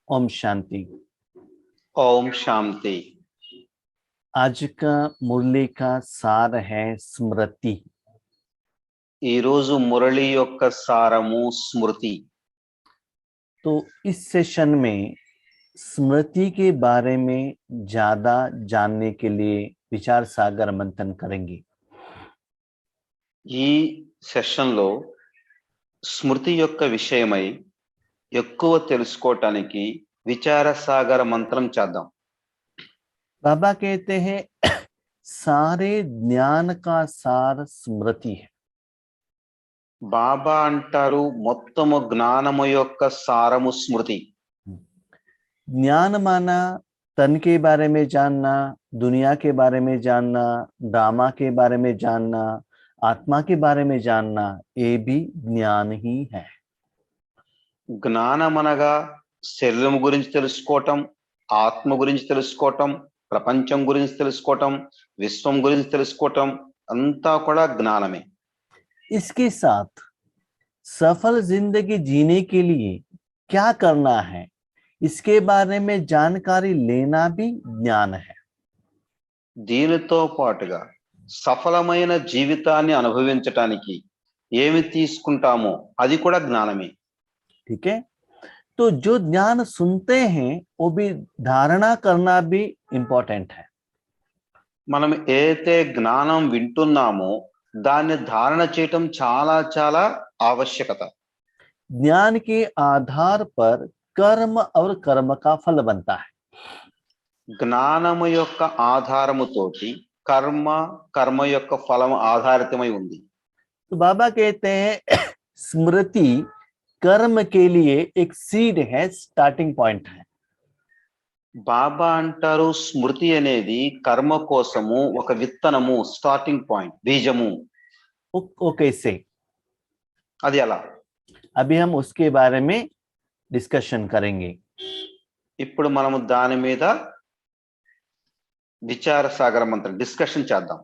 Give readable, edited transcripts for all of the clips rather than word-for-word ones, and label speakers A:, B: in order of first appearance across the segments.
A: ओम शांति।
B: ओम शांति।
A: आज का मुरली का सार है स्मृति।
B: ఈ రోజు మురళి యొక్క సారము స్మృతి।
A: तो इस सेशन में स्मृति के बारे में ज्यादा जानने के लिए विचार सागर मंथन करेंगे।
B: ఈ సెషన్ లో స్మృతి యొక్క విషయమై ఎక్కువ తెలుసుకోవటానికి విచార సాగర మంత్రం చేద్దాం।
A: बाबा कहते हैं सारे ज्ञान का सार स्मृति है।
B: బాబా అంటారు మొత్తము జ్ఞానము యొక్క సారము స్మృతి।
A: ज्ञान माना तन के बारे में जानना, दुनिया के बारे में जानना, ड्रामा के बारे में जानना, आत्मा के बारे में जानना, ये भी ज्ञान ही है।
B: జ్ఞానం అనగా శరీరం గురించి తెలుసుకోవటం, ఆత్మ గురించి తెలుసుకోవటం, ప్రపంచం గురించి తెలుసుకోవటం, విశ్వం గురించి తెలుసుకోవటం అంతా కూడా జ్ఞానమే।
A: इसके साथ सफल जिंदगी जीने के लिए क्या करना है, इसके बारे में जानकारी लेना भी ज्ञान है।
B: దీనితో పాటుగా సఫలమైన జీవితాన్ని అనుభవించటానికి ఏమి తీసుకుంటామో అది కూడా జ్ఞానమే।
A: ठीक है, तो जो ज्ञान सुनते हैं वो भी धारणा करना भी इंपॉर्टेंट है।
B: మనం ఏదైతే జ్ఞానం వింటున్నామో దాన్ని ధారణ చేయటం చాలా చాలా ఆవశ్యకత।
A: ज्ञान के आधार पर कर्म और कर्म का फल बनता है।
B: జ్ఞానము యొక్క ఆధారముతోటి కర్మ, కర్మ యొక్క ఫలం ఆధారితమై ఉంది।
A: तो बाबा कहते हैं स्मृति कर्म के लिए एक सीड है, स्टार्टिंग पॉइंट है।
B: బాబా అంటారు స్మృతి అనేది కర్మ కోసము ఒక విత్తనము, స్టార్టింగ్ పాయింట్, బీజము।
A: वो कैसे?
B: అది ఎలా?
A: अभी हम उसके बारे में डिस्कशन करेंगे।
B: ఇప్పుడు మనము దాని మీద విచార సాగర మంత్రం డిస్కషన్ చేద్దాం।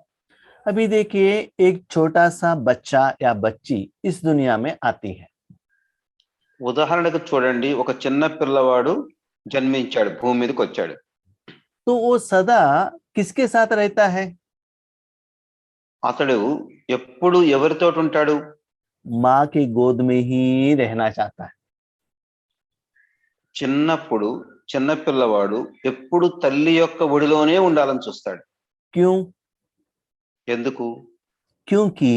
A: अभी देखिए, एक छोटा सा बच्चा या बच्ची इस दुनिया में आती है।
B: ఉదాహరణకు చూడండి, ఒక చిన్న పిల్లవాడు జన్మించాడు, భూమి మీదకి వచ్చాడు।
A: तो वो सदा किसके साथ रहता है?
B: అతడు ఎప్పుడు ఎవరితో ఉంటాడు?
A: माँ की गोद में ही रहना चाहता है।
B: చిన్నప్పుడు చిన్న పిల్లవాడు ఎప్పుడు తల్లి యొక్క ఒడిలోనే ఉండాలని చూస్తాడు।
A: क्यों?
B: ఎందుకు?
A: क्योंकि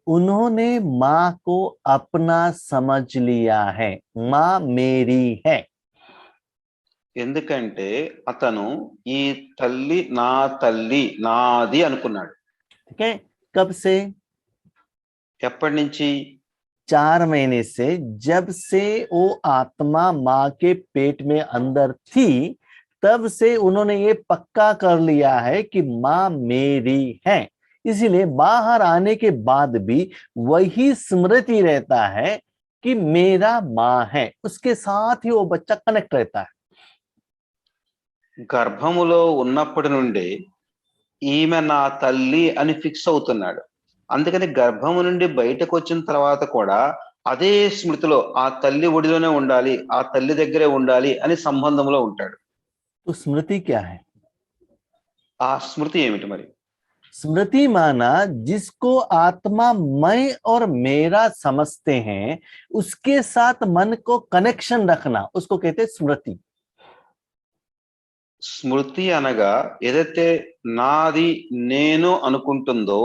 A: उन्होंने माँ को अपना समझ लिया है, माँ मेरी है।
B: ఎందుకంటే అతను ఈ తల్లి నా తల్లి, నాది అనుకున్నాడు।
A: ठीक है, कब से?
B: ఎప్పటి నుంచి?
A: 4 महीने से, जब से वो आत्मा माँ के पेट में अंदर थी, तब से उन्होंने ये पक्का कर लिया है कि माँ मेरी है। इसीलिए बाहर आने के बाद भी वही स्मृति रहता है कि मेरा माँ है, उसके साथ ही वो बच्चा कनेक्ट रहता है।
B: గర్భములో ఉన్నప్పటి నుండి ఈమె నా తల్లి అని ఫిక్స్ అవుతున్నాడు। అందుకని గర్భము నుండి బయటకు వచ్చిన తర్వాత కూడా అదే స్మృతిలో ఆ తల్లి ఒడిలోనే ఉండాలి, ఆ తల్లి దగ్గరే ఉండాలి అని సంబంధంలో ఉంటాడు।
A: तो स्मृति क्या है?
B: ఆ స్మృతి ఏమిటి మరి?
A: स्मृति माना जिसको आत्मा मैं और मेरा समझते हैं, उसके साथ मन को कनेक्शन रखना, उसको कहते हैं स्मृति।
B: స్మృతి అనగా ఏదైతే నాది నేను అనుకుంటుందో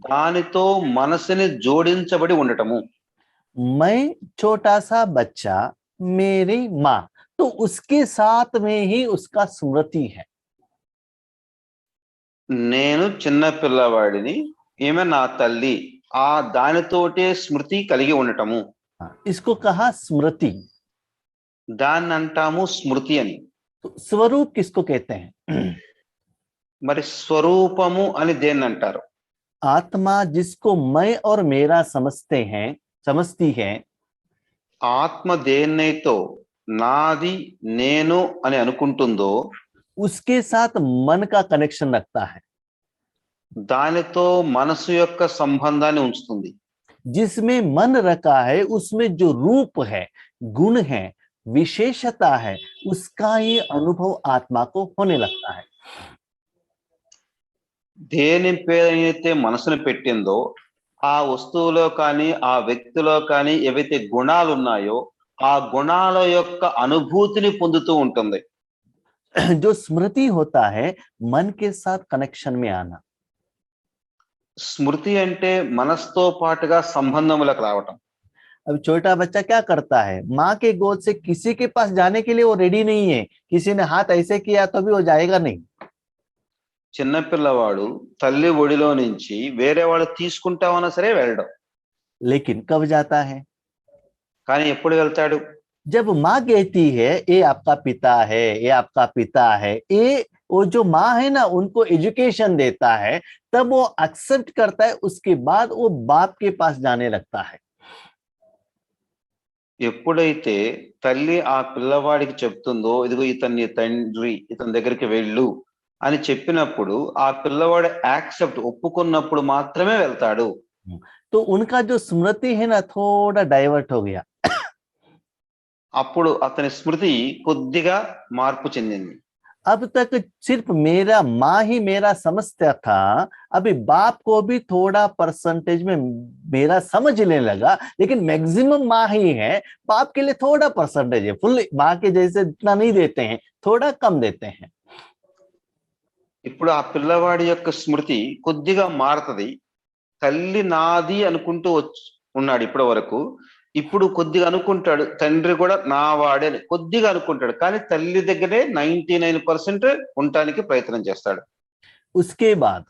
B: దానితో మనసుని జోడించబడి ఉండటము।
A: मैं छोटा सा बच्चा, मेरी माँ, तो उसके साथ में ही उसका स्मृति है।
B: నేను చిన్న పిల్లవాడిని, ఈమె నా తల్లి, ఆ దానితోటే స్మృతి కలిగి ఉండటము।
A: इसको कहा स्मृति।
B: దాన్ని అంటాము స్మృతి అని।
A: तो स्वरूप किसको कहते हैं?
B: మరి స్వరూపము అని దేన్ని అంటారు?
A: आत्मा जिसको मैं और मेरा समझती है,
B: ఆత్మ దేన్నైతో నాది నేను అని అనుకుంటుందో
A: उसके साथ मन का कनेक्शन रखता है।
B: దానితో మనసు యొక్క సంబంధాన్ని ఉంచుతుంది।
A: जिसमें मन रखा है उसमें जो रूप है, गुण है, विशेषता है, उसका ही अनुभव आत्मा को होने लगता है।
B: దేని పేరైతే మనసును పెట్టిందో ఆ వస్తువులో కానీ ఆ వ్యక్తిలో కానీ ఏవైతే గుణాలు ఉన్నాయో ఆ గుణాల యొక్క అనుభూతిని పొందుతూ ఉంటుంది.
A: जो स्मृति होता है मन के साथ कनेक्शन में आना।
B: స్మృతి అంటే మనసుతో పాటుగా సంబంధములకు రావటం.
A: अब छोटा बच्चा क्या करता है, माँ के गोद से किसी के पास जाने के लिए वो रेडी नहीं है, किसी ने हाथ ऐसे किया तो भी वो जाएगा नहीं।
B: చిన్న పిల్లవాడు తల్లి ఒడిలో నుంచి వేరే వాడు తీసుకుంటామన్నా సరే వెళ్ళడం.
A: लेकिन कब जाता है?
B: కానీ ఎప్పుడు వెళ్తాడు?
A: जब माँ कहती है ये आपका पिता है, ये आपका पिता है, ये वो जो माँ है ना उनको एजुकेशन देता है, तब वो एक्सेप्ट करता है, उसके बाद वो बाप के पास जाने लगता है।
B: ఎప్పుడైతే తల్లి ఆ పిల్లవాడికి చెప్తుందో ఇదిగో ఇతన్ని తండ్రి ఇతని దగ్గరికి వెళ్ళు అని చెప్పినప్పుడు ఆ పిల్లవాడు యాక్సెప్ట్ ఒప్పుకున్నప్పుడు మాత్రమే వెళ్తాడు.
A: तो उनका जो स्मृति है ना थोड़ा डाइवर्ट हो गया।
B: అప్పుడు అతని స్మృతి కొద్దిగా మార్పు చెందింది.
A: अब तक सिर्फ मेरा माँ ही मेरा समझता था, अभी बाप को भी थोड़ा परसेंटेज में मेरा समझ लेने लगा, लेकिन मैक्सिमम माँ ही है, बाप के लिए थोड़ा परसेंटेज है, फुल माँ के जैसे इतना नहीं देते हैं, थोड़ा कम देते हैं।
B: ఇప్పుడు ఆ పిల్లవాడి యొక్క స్మృతి కొద్దిగా మారుతుంది. తల్లి నాది అనుకుంటూ ఉన్నాడు ఇప్పటి వరకు. ఇప్పుడు కొద్దిగా అనుకుంటాడు తండ్రి కూడా నా వాడే అని కొద్దిగా అనుకుంటాడు. కానీ తల్లి దగ్గరే 99% ఉండటానికి ప్రయత్నం చేస్తాడు.
A: उसके बाद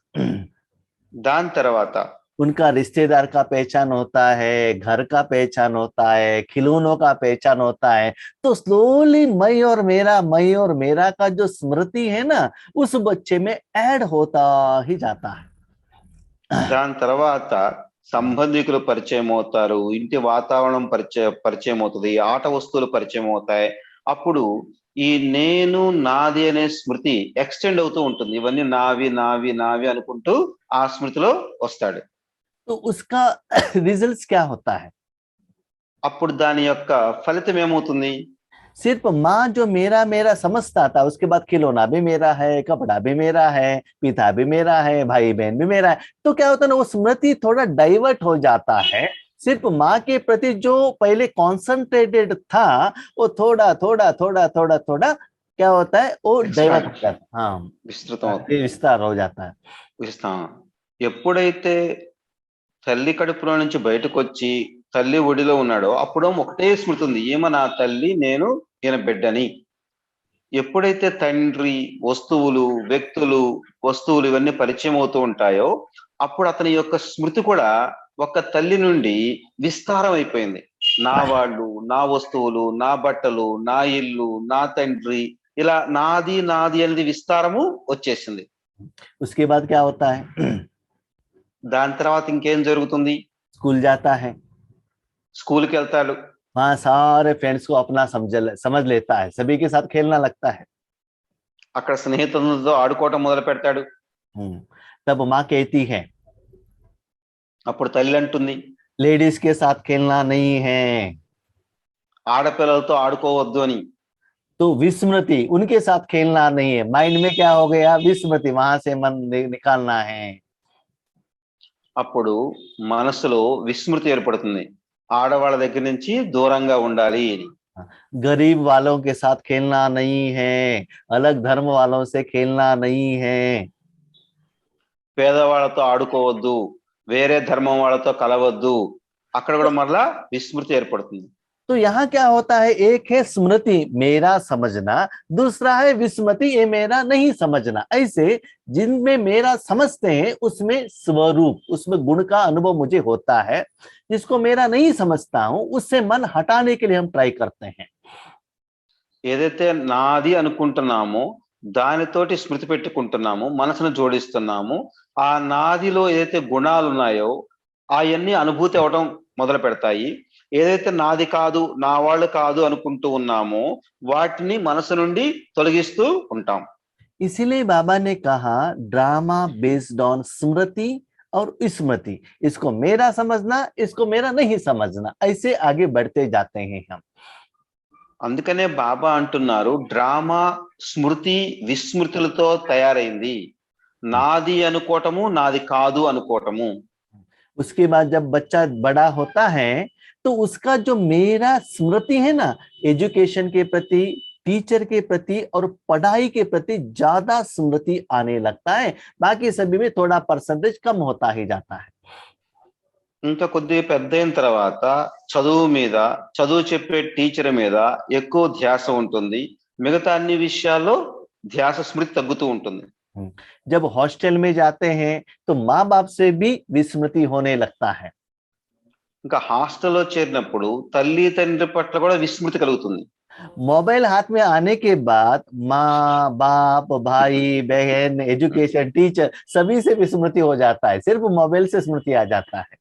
B: దాని తర్వాత
A: उनका रिश्तेदार का पहचान होता है, घर का पहचान होता है, खिलौनों का पहचान होता है, तो स्लोली मैं और मेरा का जो स्मृति है ना उस बच्चे में ऐड होता ही जाता है।
B: దాని తర్వాత సంబంధికులు పరిచయం అవుతారు, ఇంటి వాతావరణం పరిచయం అవుతుంది, ఆట వస్తువులు పరిచయం అవుతాయి. అప్పుడు ఈ నేను నాది అనే స్మృతి ఎక్స్టెండ్ అవుతూ ఉంటుంది. ఇవన్నీ నావి నావి నావి అనుకుంటూ ఆ స్మృతిలో వస్తాడు.
A: तो उसका रिजल्ट क्या होता है?
B: అప్పుడు దాని యొక్క ఫలితం ఏమవుతుంది?
A: सिर्फ माँ जो मेरा मेरा समझता था, उसके बाद खिलौना भी मेरा है, कपड़ा भी मेरा है, पिता भी मेरा है, भाई बहन भी मेरा है, तो क्या होता है ना वो स्मृति थोड़ा डाइवर्ट हो जाता है। सिर्फ माँ के प्रति जो पहले कॉन्सेंट्रेटेड था वो थोड़ा थोड़ा थोड़ा थोड़ा थोड़ा क्या होता है वो डाइवर्ट हो जाता है। हाँ,
B: విస్తృతం అవుతుంది.
A: विस्तार हो जाता है।
B: ఎప్పుడైతే తల్లి కడుపులో నుంచి బయటకు వచ్చి తల్లి ఒడిలో ఉన్నాడో అప్పుడు ఒకటే స్మృతి ఉంది, ఏమ నా తల్లి నేను ఈయన బిడ్డని. ఎప్పుడైతే తండ్రి వస్తువులు వస్తువులు ఇవన్నీ పరిచయం అవుతూ ఉంటాయో అప్పుడు అతని యొక్క స్మృతి కూడా ఒక తల్లి నుండి విస్తారం అయిపోయింది. నా వాళ్ళు, నా వస్తువులు, నా బట్టలు, నా ఇల్లు, నా తండ్రి, ఇలా నాది నాది అనేది విస్తారము వచ్చేసింది.
A: उसके बाद क्या होता है?
B: దాని తర్వాత ఇంకేం జరుగుతుంది?
A: स्कूल जाता है,
B: స్కూల్కి వెళ్తాడు.
A: वहां सारे फ्रेंड्स को अपना समझ लेता है, सभी के साथ खेलना लगता है।
B: అక్కడ స్నేహితులతో ఆడుకోవటం మొదలు పెడతాడు.
A: तब माँ कहती है,
B: అప్పుడు తల్లి అంటుంది,
A: लेडीज के साथ खेलना नहीं है।
B: ఆడపిల్లలతో ఆడుకోవద్దు అని.
A: तो विस्मृति उनके साथ खेलना नहीं है, माइंड में क्या हो गया? विस्मृति, वहां से मन निकालना है।
B: అప్పుడు మనసులో విస్మృతి ఏర్పడుతుంది, ఆడవాళ్ళ దగ్గర నుంచి దూరంగా ఉండాలి అని.
A: गरीब वालों के साथ खेलना नहीं है, अलग धर्म वालों से खेलना नहीं है।
B: పేదవాళ్ళతో ఆడుకోవద్దు, వేరే ధర్మం వాళ్ళతో కలవద్దు, అక్కడ కూడా మరలా విస్మృతి ఏర్పడుతుంది.
A: तो यहाँ क्या होता है? एक है स्मृति मेरा समझना, दूसरा है विस्मृति ये मेरा नहीं समझना। ऐसे जिनमें मेरा समझते हैं उसमें स्वरूप, उसमें गुण का अनुभव मुझे होता है, जिसको मेरा नहीं समझता हूं उससे मन हटाने के लिए हम ट्राई करते हैं।
B: ఏదైతే నాది అనుకుంటున్నామో దానితోటి స్మృతి పెట్టుకుంటున్నాము, మనసును జోడిస్తున్నాము. ఆ నాదిలో ఏదైతే గుణాలు ఉన్నాయో అవన్నీ అనుభూతి అవడం మొదలు పెడతాయి. ఏదైతే నాది కాదు, నా వాళ్ళు కాదు అనుకుంటూ ఉన్నామో వాటిని మనసు నుండి తొలగిస్తూ ఉంటాం.
A: इसीलिए बाबा ने कहा ड्रामा बेस्ड ऑन स्मृति और स्मृति, इसको मेरा समझना, इसको मेरा नहीं समझना, ऐसे आगे बढ़ते जाते हैं हम।
B: అందుకనే బాబా అంటున్నారు డ్రామా స్మృతి విస్మృతులతో తయారైంది. నాది అనుకోవటము నాది కాదు అనుకోవటము.
A: उसके बाद जब बच्चा बड़ा होता है तो उसका जो मेरा स्मृति है ना, एजुकेशन के प्रति, टीचर के प्रति और पढ़ाई के प्रति ज्यादा स्मृति आने लगता है, बाकी सभी में थोड़ा परसेंटेज कम होता ही जाता है।
B: ఇంకా కొద్దిగా పెద్ద అయిన తర్వాత చదువు మీద, చదువు చెప్పే టీచర్ మీద ఎక్కువ ధ్యాస ఉంటుంది. మిగతా అన్ని విషయాల్లో ధ్యాస స్మృతి తగ్గుతూ ఉంటుంది.
A: जब हॉस्टल में जाते हैं तो माँ बाप से भी विस्मृति होने लगता है।
B: ఇంకా హాస్టల్లో చేరినప్పుడు తల్లి తండ్రి పట్ల కూడా విస్మృతి కలుగుతుంది.
A: मोबाइल हाथ में आने के बाद माँ बाप, भाई बहन, एजुकेशन, टीचर सभी से विस्मृति हो जाता है, सिर्फ मोबाइल से स्मृति आ जाता है।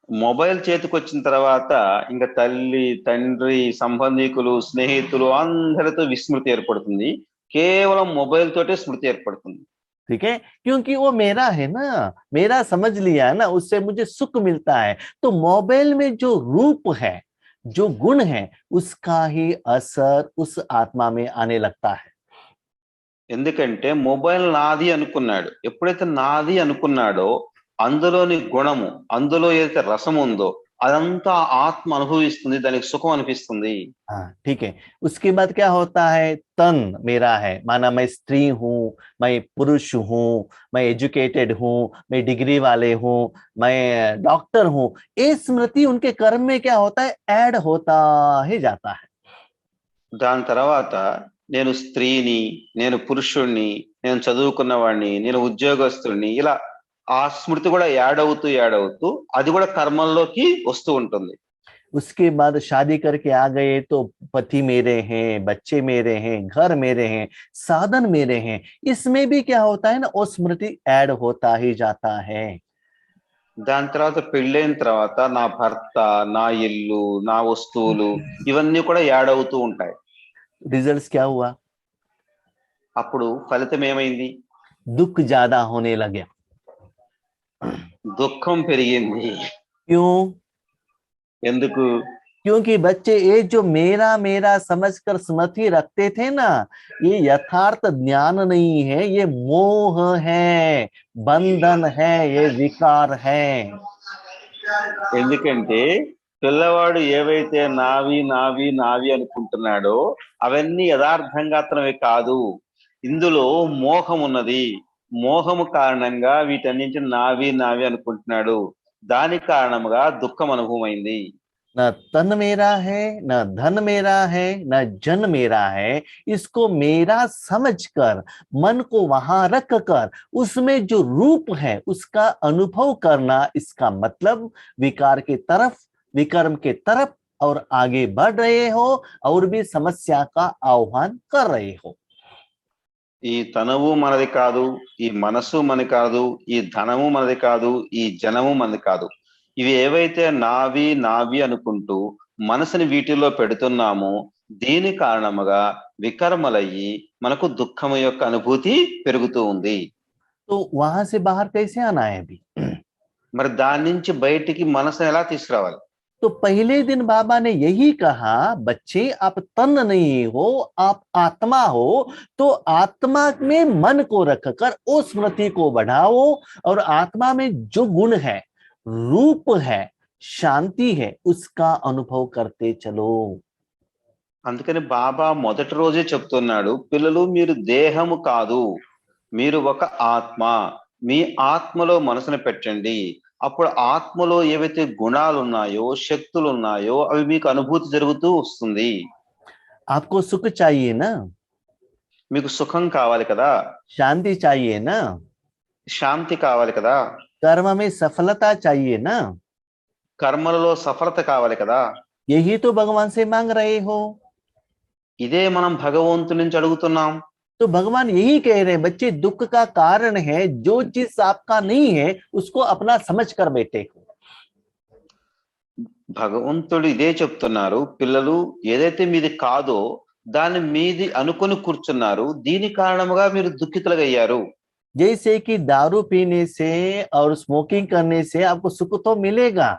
B: మొబైల్ చేతికి వచ్చిన తర్వాత ఇంకా తల్లి తండ్రి సంబంధికులు స్నేహితులు అందరితో విస్మృతి ఏర్పడుతుంది. కేవలం మొబైల్ తోటే స్మృతి ఏర్పడుతుంది.
A: ठीक है, क्योंकि वो मेरा है ना, मेरा समझ लिया है ना, उससे मुझे सुख मिलता है। तो मोबाइल में जो रूप है, जो गुण है, उसका ही असर उस आत्मा में आने लगता है।
B: ఎందుకంటే మొబైల్ నాది అనుకున్నాడు. ఎప్పుడైతే నాది అనుకున్నాడో అందులోని గుణము, అందులో ఏదైతే రసం ఉందో అదంతా ఆత్మ అనుభవిస్తుంది, దానికి సుఖం అనిపిస్తుంది.
A: हाँ ठीक है, उसके बाद क्या होता है, तन मेरा है, माना मैं स्त्री हूँ, मैं पुरुष हूँ, मैं एजुकेटेड हूँ, मैं डिग्री वाले हूँ, मैं डॉक्टर हूँ, ये स्मृति उनके कर्म में क्या होता है, ऐड होता ही जाता है।
B: దాని తర్వాత నేను స్త్రీని, నేను పురుషుణ్ణి, నేను చదువుకున్నవాడిని, నేను ఉద్యోగస్తుడిని, ఇలా ఆ స్మృతి కూడా యాడ్ అవుతూ అది కూడా కర్మల్లోకి వస్తూ ఉంటుంది.
A: उसके बाद शादी करके आ गए तो पति मेरे हैं, बच्चे मेरे हैं, घर मेरे हैं, साधन मेरे हैं, इसमें भी क्या होता है ना, वो स्मृति ऐड होता ही जाता है।
B: దాని తర్వాత పెళ్ళైన తర్వాత నా భర్త, నా ఇల్లు, నా వస్తువులు ఇవన్నీ కూడా యాడ్ అవుతూ ఉంటాయి.
A: रिजल्ट क्या हुआ,
B: అప్పుడు ఫలితం ఏమైంది?
A: दुख ज्यादा होने लगे।
B: దుఃఖం పెరిగింది.
A: क्यों?
B: ఎందుకు?
A: क्योंकि बच्चे ये जो मेरा मेरा समझकर स्मृति रखते थे ना, ये यथार्थ ज्ञान नहीं है, ये मोह है, बंधन है, ये विकार है।
B: ఎందుకంటే పిల్లవాడు ఏవైతే నావి నావి నావి అనుకుంటున్నాడో అవన్నీ యథార్థంగా అతనివి కాదు. ఇందులో మోహం ఉన్నది. మోహము కారణంగా వీటన్నింటిని నావి నావి అనుకుంటున్నాడు. దాని కారణముగా దుఃఖం అనుభవమైంది.
A: न तन मेरा है, न धन मेरा है, न जन मेरा है, इसको मेरा समझकर मन को वहां रख कर उसमें जो रूप है उसका अनुभव करना, इसका मतलब विकार के तरफ, विकर्म के तरफ और आगे बढ़ रहे हो और भी समस्या का आह्वान कर रहे हो।
B: ఈ తనువు మనది కాదు, ఈ మనసు మనది కాదు, ఈ ధనము మనది కాదు, ఈ జనము మనది కాదు. ఇవి ఏవైతే నావి నావి అనుకుంటూ మనసుని వీటిల్లో పెడుతున్నామో దీని కారణముగా వికర్మలయ్యి మనకు దుఃఖం యొక్క అనుభూతి పెరుగుతూ ఉంది.
A: तो वहां से बाहर कैसे आना है अभी?
B: మరి దాని నుంచి బయటికి మనసుని ఎలా తీసుకురావాలి?
A: तो पहले दिन बाबा ने यही कहा, बच्चे आप तन नहीं हो, आप आत्मा हो, तो आत्मा में मन को रखकर उस स्मृति को बढ़ाओ और आत्मा में जो गुण है, रूप है, शांति है, उसका अनुभव करते चलो।
B: అందుకని బాబా మొదటి రోజే చెప్తున్నాడు, పిల్లలు మీరు దేహము కాదు, మీరు ఒక ఆత్మ. మీ ఆత్మలో మనసును పెట్టండి. అప్పుడు ఆత్మలో ఏవైతే గుణాలు ఉన్నాయో, శక్తులు ఉన్నాయో అవి మీకు అనుభూతి జరుగుతూ వస్తుంది.
A: आपको सुख चाहिए ना,
B: మీకు సుఖం కావాలి కదా,
A: शांति चाहिए ना,
B: శాంతి కావాలి కదా,
A: कर्म में सफलता चाहिए ना,
B: కర్మలలో సఫలత కావాలి కదా.
A: यही तो भगवान से मांग रहे हो।
B: ఇదే మనం భగవంతుని నుంచి అడుగుతున్నాం.
A: तो भगवान यही कह रहे हैं, बच्चे दुख का कारण है जो चीज आपका नहीं है उसको अपना समझ कर बैठे हो।
B: భగవంతుడు ఇదే చెప్తున్నారు, పిల్లలు ఏదైతే మీది కాదో దాన్ని మీది అనుకొని కూర్చున్నారు, దీని కారణముగా మీరు దుఃఖితులుగయ్యారు.
A: जैसे कि दारू पीने से और स्मोकिंग करने से आपको सुख तो मिलेगा,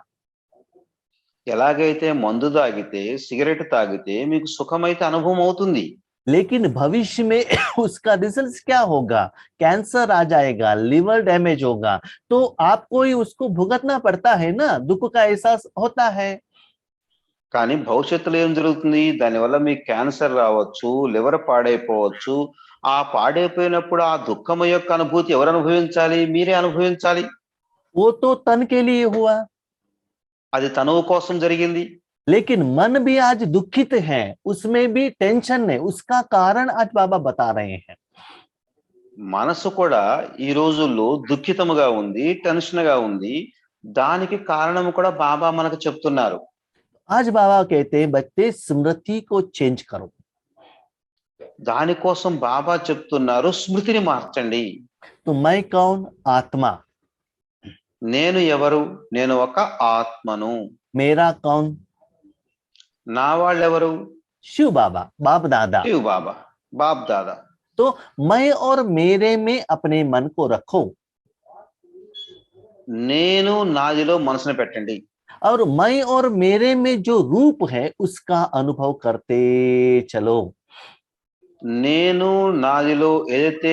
B: ఎలాగైతే మందు తాగితే సిగరెట్ తాగితే మీకు సుఖమైతే అనుభవం అవుతుంది.
A: लेकिन भविष्य में उसका रिजल्ट क्या होगा? कैंसर आ जाएगा, लिवर डैमेज होगा, तो आपको ही उसको भुगतना पड़ता है ना, दुख का एहसास होता है।
B: కానీ భవిష్యత్తులో ఏం జరుగుతుంది? దానివల్ల మీకు క్యాన్సర్ రావచ్చు, లివర్ పాడైపోవచ్చు. ఆ పాడైపోయినప్పుడు ఆ దుఃఖం యొక్క అనుభూతి ఎవరు అనుభవించాలి? మీరే అనుభవించాలి.
A: वो तो तन के लिए हुआ,
B: అది తనువు కోసం జరిగింది.
A: लेकिन मन भी आज दुखित है, उसमें भी टेंशन है, उसका कारण आज बाबा बता रहे हैं।
B: మనసు కూడా ఈ రోజుల్లో దుఃఖితముగా ఉంది, టెన్షన్ గా ఉంది. దానికి కారణం కూడా బాబా మనకు చెప్తున్నారు.
A: आज बाबा कहते हैं बच्चे स्मृति को चेंज करो।
B: దానికోసం బాబా చెప్తున్నారు స్మృతిని మార్చండి.
A: तो मैं कौन? आत्मा।
B: నేను ఎవరు? నేను ఒక ఆత్మను.
A: मेरा कौन?
B: నా వాళ్ళెవరు?
A: शिव बाबा, बाप दादा।
B: శివ్ బాబా, బాప్ దాదా.
A: तो मैं और मेरे में अपने मन को रखो,
B: నేను నాదిలో మనసును పెట్టండి.
A: और मैं और मेरे में जो रूप है उसका अनुभव करते चलो।
B: నేను నాదిలో ఏదైతే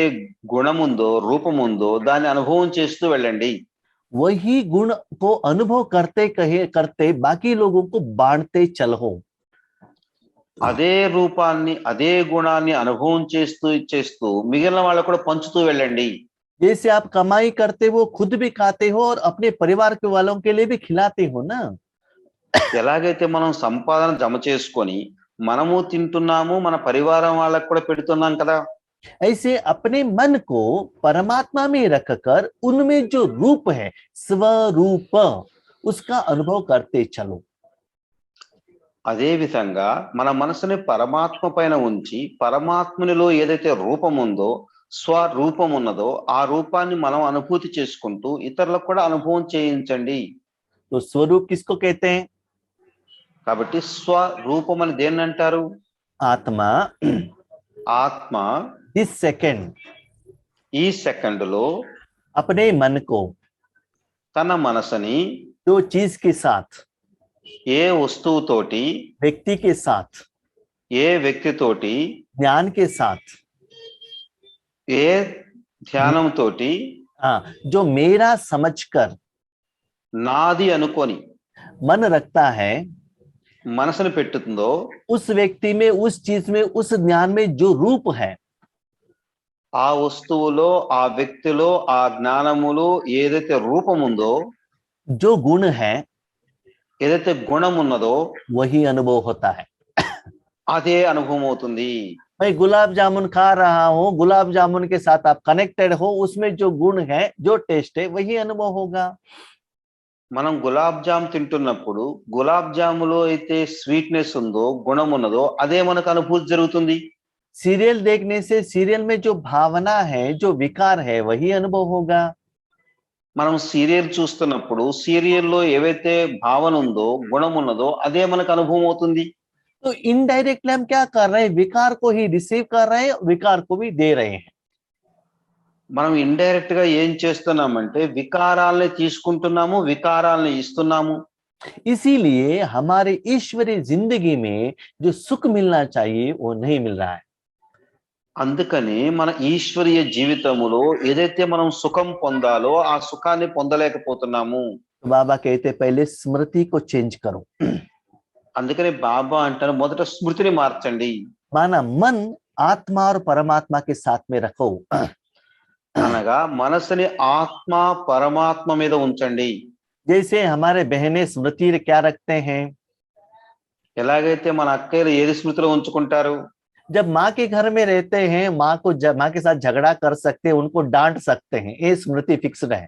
B: గుణం ఉందో, రూపం ఉందో దాన్ని అనుభవం చేస్తూ వెళ్ళండి.
A: वही गुण को अनुभव करते बाकी लोगों को बांटते चलो।
B: అదే రూపాన్ని, అదే గుణాన్ని అనుభవం చేస్తూ చేస్తూ మిగిలిన వాళ్ళకు కూడా పంచుతూ వెళ్ళండి.
A: जैसे आप कमाई करते हो, खुद भी खाते हो और अपने परिवार के वालों के लिए भी खिलाते हो ना।
B: ఎలాగైతే మనం సంపాదన జమ చేసుకొని మనము తింటున్నాము, మన పరివారం వాళ్ళకు కూడా పెడుతున్నాం కదా.
A: ऐसे अपने मन को परमात्मा में रखकर उनमें जो रूप है स्वरूप, उसका अनुभव करते चलो।
B: అదే విధంగా మన మనసుని పరమాత్మ పైన ఉంచి, పరమాత్మనిలో ఏదైతే రూపం ఉందో, స్వరూపం ఉన్నదో ఆ రూపాన్ని మనం అనుభూతి చేసుకుంటూ ఇతరులకు కూడా అనుభవం చేయించండి.
A: तो स्वरूप किसको कहते हैं?
B: కాబట్టి స్వరూపం అని దేన్ని అంటారు?
A: आत्मा।
B: ఆత్మ
A: इस सेकंड
B: ఈ సెకండ్లో
A: अपने मन को
B: తన మనసుని
A: जो चीज के साथ,
B: ఏ వస్తువుతోటి,
A: व्यक्ति के साथ,
B: ఏ వ్యక్తితోటి,
A: ज्ञान के साथ,
B: ఏ ధ్యానంతోటి
A: हाँ, जो मेरा समझकर
B: నాది అనుకొని
A: मन रखता है,
B: మనసును పెట్టుతుందో
A: उस व्यक्ति में, उस चीज में, उस ज्ञान में जो रूप है,
B: ఆ వస్తువులో, ఆ వ్యక్తిలో, ఆ జ్ఞానములో ఏదైతే రూపం ఉందో,
A: जो गुण है,
B: ఏదైతే గుణం ఉన్నదో
A: वही अनुभव होता है।
B: అదే అనుభవం అవుతుంది.
A: मैं गुलाब जामुन खा रहा हूँ, गुलाब जामुन के साथ आप कनेक्टेड हो, उसमें जो गुण है, जो टेस्ट है, वही अनुभव होगा।
B: మనం గులాబ్ జామ్ తింటున్నప్పుడు గులాబ్ జాములో అయితే స్వీట్నెస్ ఉందో, గుణం ఉన్నదో అదే మనకు అనుభూతి జరుగుతుంది.
A: सीरियल देखने से सीरियल में जो भावना है, जो विकार है, वही अनुभव होगा।
B: మనం సీరియల్ చూస్తున్నప్పుడు సీరియల్లో ఏవైతే భావన ఉందో, గుణం ఉన్నదో అదే మనకు అనుభవం అవుతుంది.
A: तो इनडायरेक्टली हम क्या कर रहे हैं? विकार को ही रिसीव कर रहे हैं, विकार को भी दे रहे हैं।
B: మనం ఇండైరెక్ట్ గా ఏం చేస్తున్నామంటే వికారాలని తీసుకుంటున్నాము, వికారాలని ఇస్తున్నాము.
A: इसीलिए हमारे ईश्वरीय जिंदगी में जो सुख मिलना चाहिए वो नहीं मिल रहा है।
B: అందుకని మన ఈశ్వరీయ జీవితములో ఏదైతే మనం సుఖం పొందాలో ఆ సుఖాన్ని పొందలేకపోతున్నాము.
A: तो बाबा कहते पहले स्मृति को चेंज करो।
B: అందుకని బాబా అంటారు మొదట స్మృతిని మార్చండి.
A: माना मन आत्मा और परमात्मा के साथ में रखो।
B: అనగా మనసుని ఆత్మ పరమాత్మ మీద ఉంచండి.
A: जैसे हमारे बहनें स्मृति क्या रखते हैं?
B: ఎలాగైతే మన అక్కయ్యలు ఏది స్మృతిలో ఉంచుకుంటారు?
A: जब माँ के घर में रहते हैं, माँ के साथ झगड़ा कर सकते हैं, उनको डांट सकते हैं, ये स्मृति फिक्स्ड है।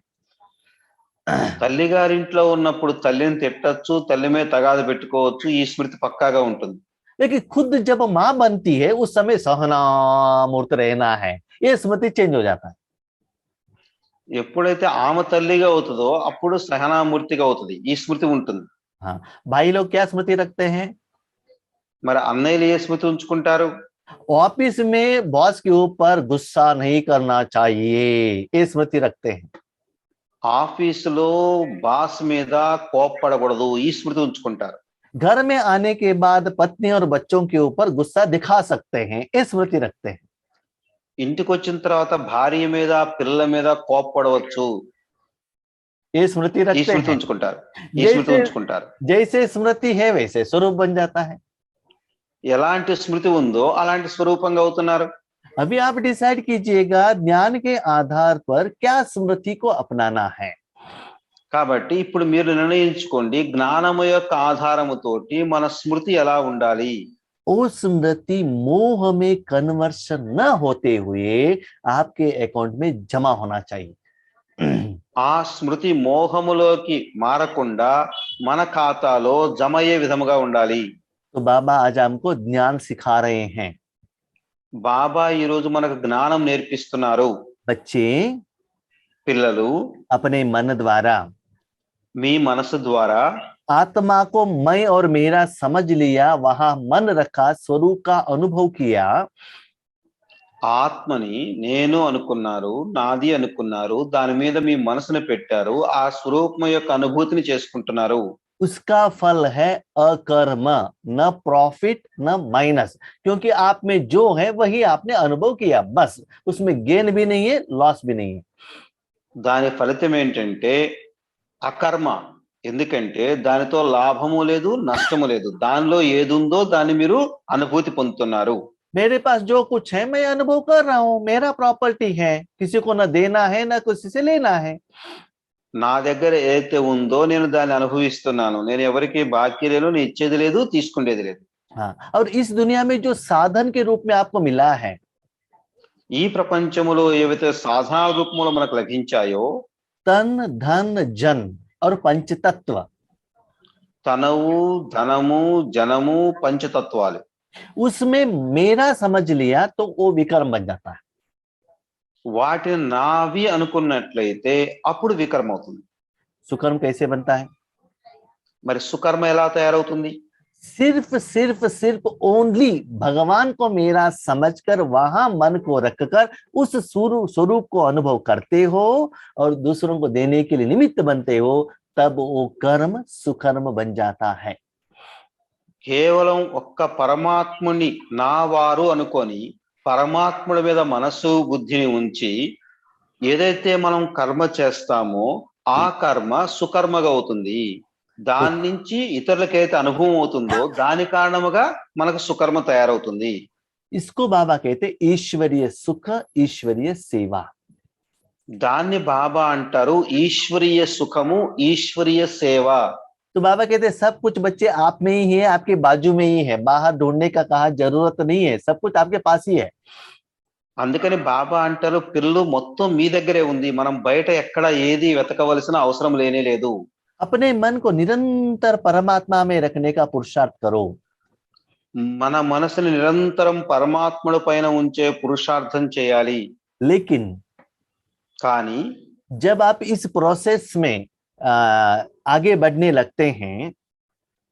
B: తల్లి గారింట్లో ఉన్నప్పుడు తల్లిని తిట్టచ్చు, తల్లి మీద తగాదు పెట్టుకోవచ్చు, ఈ స్మృతి పక్కాగా ఉంటుంది.
A: लेकिन खुद जब माँ बनती है उस समय सहना मूर्त रहना है, ये स्मृति चेंज हो जाता है।
B: ఎప్పుడైతే ఆమె తల్లిగా అవుతుందో అప్పుడు సహనామూర్తిగా అవుతుంది, ఈ స్మృతి ఉంటుంది.
A: हाँ, भाई लोग क्या स्मृति रखते हैं?
B: మరి అన్నయ్యలు ఏ స్మృతి ఉంచుకుంటారు?
A: ऑफिस में बॉस के ऊपर गुस्सा नहीं करना चाहिए, ये स्मृति रखते हैं।
B: ఆఫీసులో బాస్ మీద కోప్పడకూడదు ఈ స్మృతి ఉంచుకుంటారు.
A: घर में आने के बाद पत्नी और बच्चों के ऊपर गुस्सा दिखा सकते हैं, ये स्मृति रखते हैं।
B: ఇంటికి వచ్చిన తర్వాత భార్య మీద పిల్లల మీద కోప్పడవచ్చు
A: ये स्मृति
B: ఈ
A: रखते
B: స్మృతి
A: हैं।
B: ఉంచుకుంటారు. ఈ స్మృతి
A: जैसे
B: ఉంచుకుంటారు.
A: जैसे स्मृति है वैसे स्वरूप बन जाता है।
B: ఎలాంటి స్మృతి ఉందో అలాంటి స్వరూపంగా అవుతున్నారు.
A: अभी आप डिसाइड कीजिएगा ज्ञान के आधार पर क्या स्मृति को अपनाना है।
B: కాబట్టి ఇప్పుడు మీరు నిర్ణయించుకోండి జ్ఞానము యొక్క ఆధారముతోటి మన స్మృతి ఎలా ఉండాలి.
A: वो स्मृति मोह में कन्वर्शन न होते हुए आपके अकाउंट में जमा होना चाहिए।
B: ఆ స్మృతి మోహములోకి మారకుండా మన ఖాతాలో జమ అయ్యే విధముగా ఉండాలి.
A: तो बाबा आज हमको ज्ञान सिखा रहे हैं।
B: బాబా ఈ రోజు మనకు జ్ఞానం నేర్పిస్తున్నారు.
A: बच्चे
B: పిల్లలు
A: अपने मन द्वारा
B: మీ మనసు ద్వారా
A: आत्मा को मैं और मेरा समझ लिया, वहां मन रखा, स्वरूप का अनुभव किया।
B: ఆత్మని నేను అనుకున్నారు, నాది అనుకున్నారు, దాని మీద మీ మనసును పెట్టారు, ఆ స్వరూపం యొక్క అనుభూతిని చేసుకుంటున్నారు.
A: उसका फल है अकर्म, न प्रॉफिट न माइनस, क्योंकि आप में जो है वही आपने अनुभव किया, बस उसमें गेन भी नहीं है, लॉस भी नहीं है।
B: దాని ఫలితం ఏంటంటే అకర్మ. ఎందుకంటే దానితో లాభము లేదు, నష్టము లేదు. దానిలో ఏదుందో దాన్ని మీరు అనుభూతి పొందుతున్నారు.
A: मेरे पास जो कुछ है मैं अनुभव कर रहा हूं, मेरा प्रॉपर्टी है, किसी को न देना है न किसी से लेना है।
B: నా దగ్గర ఏదైతే ఉందో నేను దాన్ని అనుభవిస్తున్నాను. నేను ఎవరికి బాకీ లేను, నేను ఇచ్చేది లేదు, తీసుకునేది లేదు.
A: हाँ, और इस दुनिया में जो साधन के रूप में आपको मिला है,
B: ఈ ప్రపంచములో ఏవైతే సాధనాల రూపంలో మనకు లభించాయో
A: तन धन जन और पंचतत्व,
B: తనవు, ధనము, జనము, పంచతత్వాలు,
A: उसमें मेरा समझ लिया तो वो विकर्म बन जाता है।
B: వాటిని నావి అనుకున్నట్లయితే అప్పుడు వికర్మ అవుతుంది.
A: सुकर्म कैसे बनता है?
B: మరి సుకర్మ ఎలా తయారవుతుంది?
A: सिर्फ सिर्फ सिर्फ ओनली भगवान को मेरा समझकर वहां मन को रखकर उस स्वरूप को अनुभव करते हो और दूसरों को देने के लिए निमित्त बनते हो, तब वो कर्म सुकर्म बन जाता है।
B: కేవలం ఒక్క పరమాత్ముని నా వారు అనుకొని పరమాత్ముడి మీద మనసు బుద్ధిని ఉంచి ఏదైతే మనం కర్మ చేస్తామో ఆ కర్మ సుకర్మగా అవుతుంది. దాని నుంచి ఇతరులకైతే అనుభవం అవుతుందో దాని కారణముగా మనకు సుకర్మ తయారవుతుంది.
A: इसको बाबा कहते ईश्वरीय सुख, ईश्वरीय सेवा।
B: దాన్ని బాబా అంటారు ఈశ్వరీయ సుఖము, ఈశ్వరీయ సేవ.
A: तो बाबा कहते सब कुछ बच्चे आप में ही है, आपके बाजू में ही है, बाहर ढूंढने का कहा जरूरत नहीं है, सब कुछ आपके पास ही है।
B: అందుకని బాబా అంటారు పిల్లలు మొత్తం మీ దగ్గరే ఉంది, మనం బయట ఎక్కడ ఏది వెతకవలసిన అవసరం లేనే లేదు.
A: अपने मन को निरंतर परमात्मा में रखने का पुरुषार्थ करो।
B: మన మనసుని నిరంతరం పరమాత్ముడి పైన ఉంచే పురుషార్థం చేయాలి.
A: लेकिन
B: కానీ
A: जब आप इस प्रोसेस में आगे बढ़ने लगते हैं,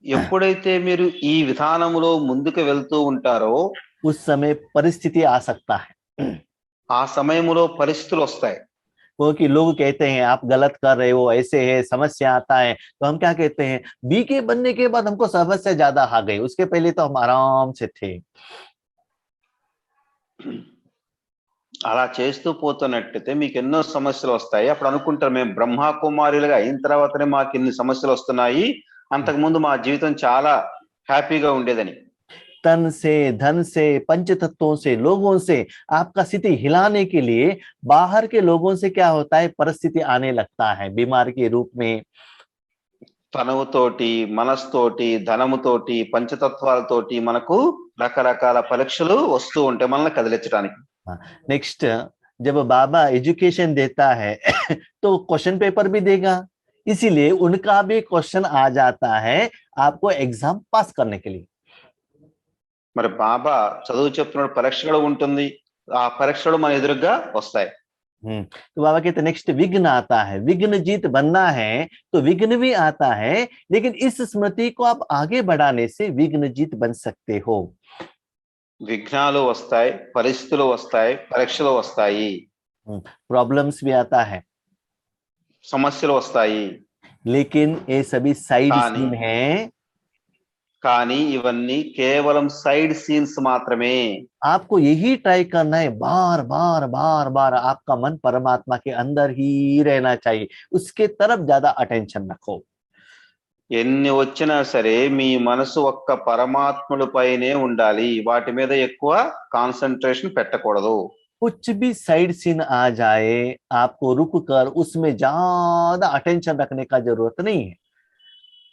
B: ఎప్పుడైతే మీరు ఈ విధానములో ముందుకు వెళ్తూ ఉంటారో
A: उस समय परिस्थिति आ सकता है,
B: ఆ సమయములో పరిస్థితులు వస్తాయి.
A: क्योंकि लोग कहते हैं आप गलत कर रहे हो, ऐसे है, समस्या आता है, तो हम क्या कहते हैं, बीके बनने के बाद हमको समस्या ज्यादा आ गई, उसके पहले तो हम आराम से थे।
B: అలా చేస్తూ పోతున్నట్టయితే మీకు ఎన్నో సమస్యలు వస్తాయి. అప్పుడు అనుకుంటారు మేము బ్రహ్మ కుమారులుగా అయిన తర్వాతనే మాకు ఇన్ని సమస్యలు వస్తున్నాయి, అంతకుముందు మా జీవితం చాలా హ్యాపీగా ఉండేదని.
A: तन से, धन से, पंच तत्वों से, लोगों से आपका स्थिति हिलाने के लिए बाहर के लोगों से क्या होता है, परिस्थिति आने लगता है बीमार के रूप में।
B: తనవుతోటి, మనస్తోటి, ధనముతోటి, పంచతత్వాలతోటి మనకు రకరకాల పరీక్షలు వస్తూ ఉంటాయి మనల్ని కదిలించడానికి.
A: नेक्स्ट, जब बाबा एजुकेशन देता है तो क्वेश्चन पेपर भी देगा, इसीलिए उनका भी क्वेश्चन आ जाता है आपको एग्जाम पास करने के लिए।
B: మరి బాబా చదువు చెప్తున్న పరీక్ష కూడా ఉంటుంది, ఆ పరీక్షలు మన ఎదురుగా వస్తాయి.
A: तो बाबा कहते नेक्स्ट विघ्न आता है, विघ्न जीत बनना है तो विघ्न भी आता है, लेकिन इस स्मृति को आप आगे बढ़ाने से विघ्न जीत बन सकते हो।
B: విఘ్నాలు వస్తాయి, పరిస్థితులు వస్తాయి, పరీక్షలు వస్తాయి,
A: प्रॉब्लम्स भी आता है,
B: సమస్యలు వస్తాయి.
A: लेकिन ये सभी साइड
B: కానీ
A: सीन है.
B: కానీ ఇవన్నీ కేవలం సైడ్ సీన్స్ మాత్రమే.
A: आपको यही ट्राई करना है, बार बार बार बार आपका मन परमात्मा के अंदर ही रहना चाहिए, उसके तरफ ज्यादा अटेंशन रखो.
B: ఎన్ని వచ్చినా సరే మీ మనసు ఒక్క పరమాత్ముడి పైనే ఉండాలి, వాటి మీద ఎక్కువ కాన్సన్ట్రేషన్ పెట్టకూడదు.
A: कुछ भी साइड सीन आ जाए, आपको रुक कर उसमें ज्यादा अटेंशन रखने का जरूरत नहीं है.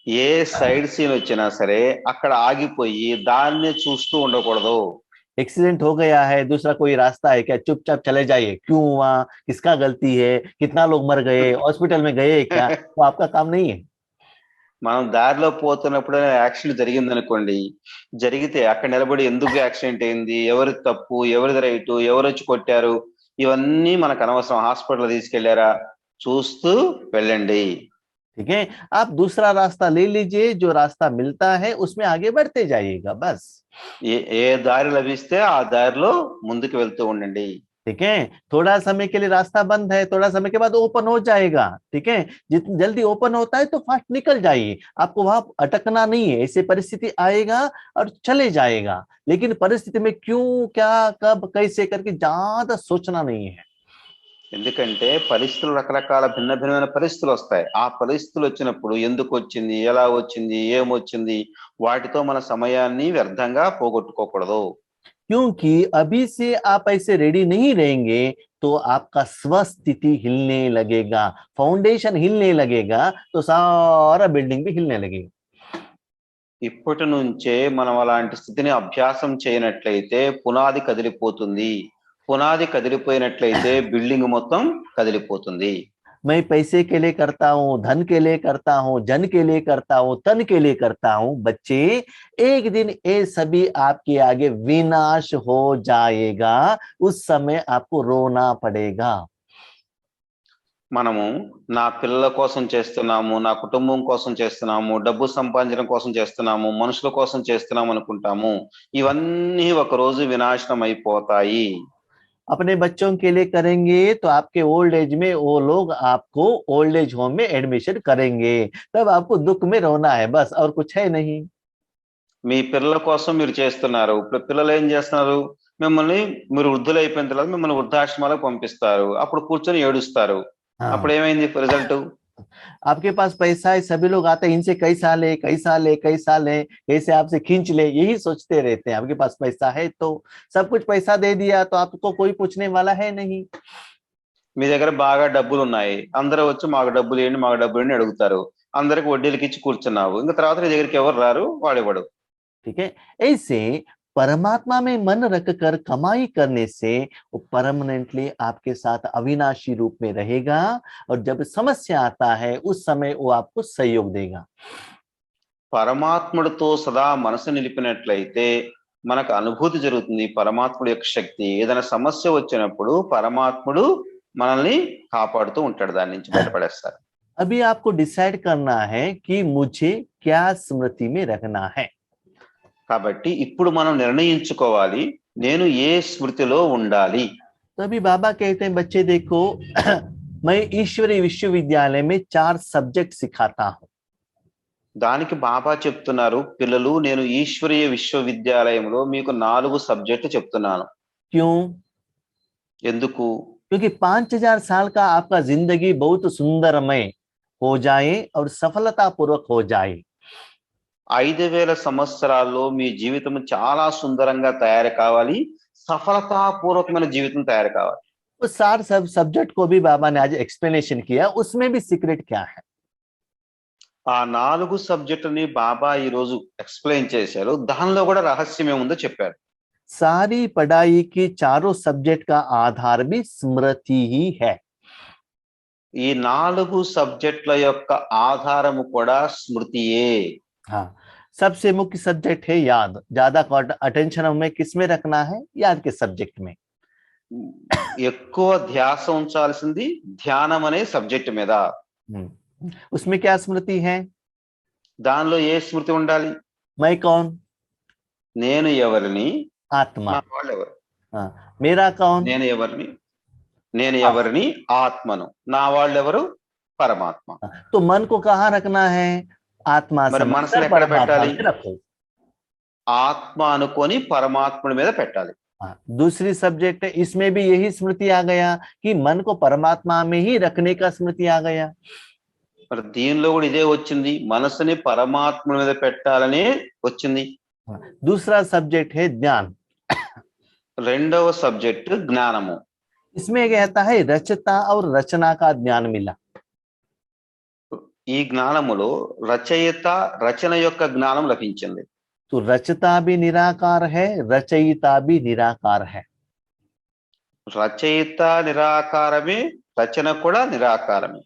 B: ఏ సైడ్ సీన్ వచ్చినా సరే అక్కడ ఆగిపోయి దాన్నే చూస్తూ ఉండకూడదు.
A: एक्सीडेंट हो गया है, दूसरा कोई रास्ता है क्या, चुपचाप चले जाइए, क्यों हुआ, किसका गलती है, कितना लोग मर गए, हॉस्पिटल में गए क्या, वो आपका काम नहीं है.
B: మనం దారిలో పోతున్నప్పుడు యాక్సిడెంట్ జరిగింది అనుకోండి, జరిగితే అక్కడ నిలబడి ఎందుకు యాక్సిడెంట్ అయింది, ఎవరి తప్పు, ఎవరిది రైటు, ఎవరు వచ్చి కొట్టారు, ఇవన్నీ మనకు అనవసరం. హాస్పిటల్ తీసుకెళ్లారా చూస్తూ వెళ్ళండి.
A: ठीक है, आप दूसरा रास्ता ले लीजिए, जो रास्ता मिलता है उसमें आगे बढ़ते जाइएगा, बस.
B: ఏ దారి లభిస్తే ఆ దారిలో ముందుకు వెళ్తూ ఉండండి.
A: ठीक है, थोड़ा समय के लिए रास्ता बंद है, थोड़ा समय के बाद ओपन हो जाएगा. ठीक है, जितनी जल्दी ओपन होता है तो फास्ट निकल जाइए, आपको वहां अटकना नहीं है. ऐसे परिस्थिति आएगा और चले जाएगा, लेकिन परिस्थिति में क्यों, क्या, कब, कैसे करके ज्यादा सोचना नहीं है.
B: ఎందుకంటే పరిస్థితులు రకరకాల భిన్న భిన్నమైన పరిస్థితులు వస్తాయి. ఆ పరిస్థితులు వచ్చినప్పుడు ఎందుకు వచ్చింది, ఎలా వచ్చింది, ఏమొచ్చింది, వాటితో మన సమయాన్ని వ్యర్థంగా పోగొట్టుకోకూడదు.
A: क्योंकि अभी से आप ऐसे रेडी नहीं रहेंगे तो आपका स्वस्थिति हिलने लगेगा, फाउंडेशन हिलने लगेगा, तो सारा बिल्डिंग भी हिलने लगेगा.
B: ఇప్పటి నుంచే మనం అలాంటి స్థితిని అభ్యాసం చేయనట్లయితే పునాది కదిలిపోతుంది. పునాది కదిలిపోయినట్లయితే బిల్డింగ్ మొత్తం కదిలిపోతుంది.
A: मैं पैसे के लिए करता हूँ, धन के लिए करता हूँ, जन के लिए करता हूँ, तन के लिए करता हूँ. बच्चे, एक दिन ये सभी आपके आगे विनाश हो जाएगा, उस समय आपको रोना पड़ेगा.
B: మనము నా పిల్లల కోసం చేస్తున్నాము, నా కుటుంబం కోసం చేస్తున్నాము, డబ్బు సంపాదించడం కోసం చేస్తున్నాము, మనుషుల కోసం చేస్తున్నాము అనుకుంటాము. ఇవన్నీ ఒక రోజు వినాశనం అయిపోతాయి.
A: अपने बच्चों के लिए करेंगे तो आपके ओल्ड एज में वो लोग आपको ओल्ड एज होम में एडमिशन करेंगे, तब आपको दुख में रोना है, बस, और कुछ है नहीं.
B: మీ పిల్లల కోసం మీరు చేస్తున్నారు. ఇప్పుడు పిల్లలు ఏం చేస్తున్నారు, మిమ్మల్ని మీరు వృద్ధులు అయిపోయిన తర్వాత మిమ్మల్ని వృద్ధాశ్రమాలకు పంపిస్తారు. అప్పుడు కూర్చొని ఏడుస్తారు. అప్పుడు ఏమైంది రిజల్ట్?
A: आपके पास पैसा है, सभी लोग आते हैं, इनसे कैसा ले, कैसा ले, कैसा ले, कैसे आपसे खींच ले, यही सोचते रहते हैं. आपके पास पैसा है तो सब कुछ पैसा दे दिया तो आपको कोई पूछने वाला है नहीं.
B: మీ దగ్గర బాగా డబ్బులు ఉన్నాయి, అందరూ వచ్చి మాకు డబ్బులు ఏంటి, మాకు డబ్బులు ఏంటి అడుగుతారు. అందరికి వడ్డీలకి ఇచ్చి కూర్చున్నావు, ఇంకా తర్వాత నీ దగ్గరికి ఎవరు రారు, వాడేవాడు.
A: ठीक है, ऐसे परमात्मा में मन रखकर कमाई करने से वो परमानेंटली आपके साथ अविनाशी रूप में रहेगा, और जब समस्या आता है उस समय वो आपको सहयोग देगा.
B: పరమాత్ముడితో సదా మనసు నిలిపినట్లయితే మనకు అనుభూతి జరుగుతుంది పరమాత్ముడి యొక్క శక్తి. ఏదైనా సమస్య వచ్చినప్పుడు పరమాత్ముడు మనల్ని కాపాడుతూ ఉంటాడు, దాని నుంచి బయటపడేస్తారు.
A: अभी आपको डिसाइड करना है कि मुझे क्या स्मृति में रखना है.
B: కాబట్టి ఇప్పుడు మనం నిర్ణయించుకోవాలి, నేను ఏ స్మృతిలో ఉండాలి.
A: तो अभी बाबा कहते हैं, बच्चे देखो, मैं ईश्वरीय विश्वविद्यालय में 4 सब्जेक्ट सिखाता हूँ.
B: దానికి బాబా చెప్తున్నారు, పిల్లలు నేను ఈశ్వరీయ విశ్వవిద్యాలయంలో మీకు 4 సబ్జెక్టు చెప్తున్నాను.
A: क्यों?
B: ఎందుకు?
A: क्योंकि 5000 साल का आपका जिंदगी बहुत सुंदरमय हो जाए और सफलता पूर्वक हो जाए.
B: 5000 సంవత్సరాల్లో మీ జీవితం చాలా సుందరంగా తయారు కావాలి, సఫలతాపూర్వకమైన జీవితం తయారు కావాలి.
A: तो 4 सब्जेक्ट को भी बाबा ने आज एक्सप्लेनेशन किया, उसमें भी सीक्रेट क्या है.
B: ఆ 4 సబ్జెక్టుని బాబా ఈ రోజు ఎక్స్ప్లెయిన్ చేశారు. దానిలో కూడా రహస్యం ఏముందో చెప్పారు.
A: सारी पढ़ाई की चारों सब्जेक्ट का आधार भी स्मृति ही है.
B: ఈ 4 సబ్జెక్టుల యొక్క ఆధారము కూడా స్మృతియే.
A: हाँ, सबसे मुख्य सब्जेक्ट है याद. ज्यादा अटेंशन हमें किसमें रखना है? याद के सब्जेक्ट में.
B: ఎక్కువ ధ్యాస ఉంచాల్సింది ధ్యానం అనే సబ్జెక్ట్ మీద.
A: उसमें क्या स्मृति है?
B: దానిలో ఏ స్మృతి ఉండాలి?
A: मैं कौन?
B: నేను ఎవరిని,
A: आत्मा।
B: నా వాళ్ళు ఎవరు?
A: हाँ, मेरा कौन?
B: నేను ఎవరిని? నేను
A: हाँ,
B: ఎవరిని? ఆత్మను. నా వాళ్ళెవరు? పరమాత్మ.
A: तो मन को कहाँ रखना है? आत्मा
B: మరి
A: समझकर
B: మనసుని ఎక్కడ
A: परमात्मा
B: పెట్టాలి?
A: में रखो।
B: ఆత్మ అనుకొని పరమాత్ముడి మీద పెట్టాలి.
A: हाँ, दूसरी सब्जेक्ट है, इसमें भी यही स्मृति आ गया कि मन को परमात्मा में ही रखने का स्मृति आ गया।
B: మరి దీనిలో కూడా ఇదే వచ్చింది, మనసుని పరమాత్ముడి మీద పెట్టాలని వచ్చింది.
A: हाँ, दूसरा सब्जेक्ट है ज्ञान।
B: రెండవ సబ్జెక్ట్ జ్ఞానము.
A: इसमें कहता है रचता और रचना का ज्ञान मिला।
B: ఈ జ్ఞానములో రచయిత రచన యొక్క జ్ఞానం లభించింది.
A: तो रचता भी निराकार है, रचयिता भी निराकार है।
B: రచయిత నిరాకారమే, రచన కూడా నిరాకారమే.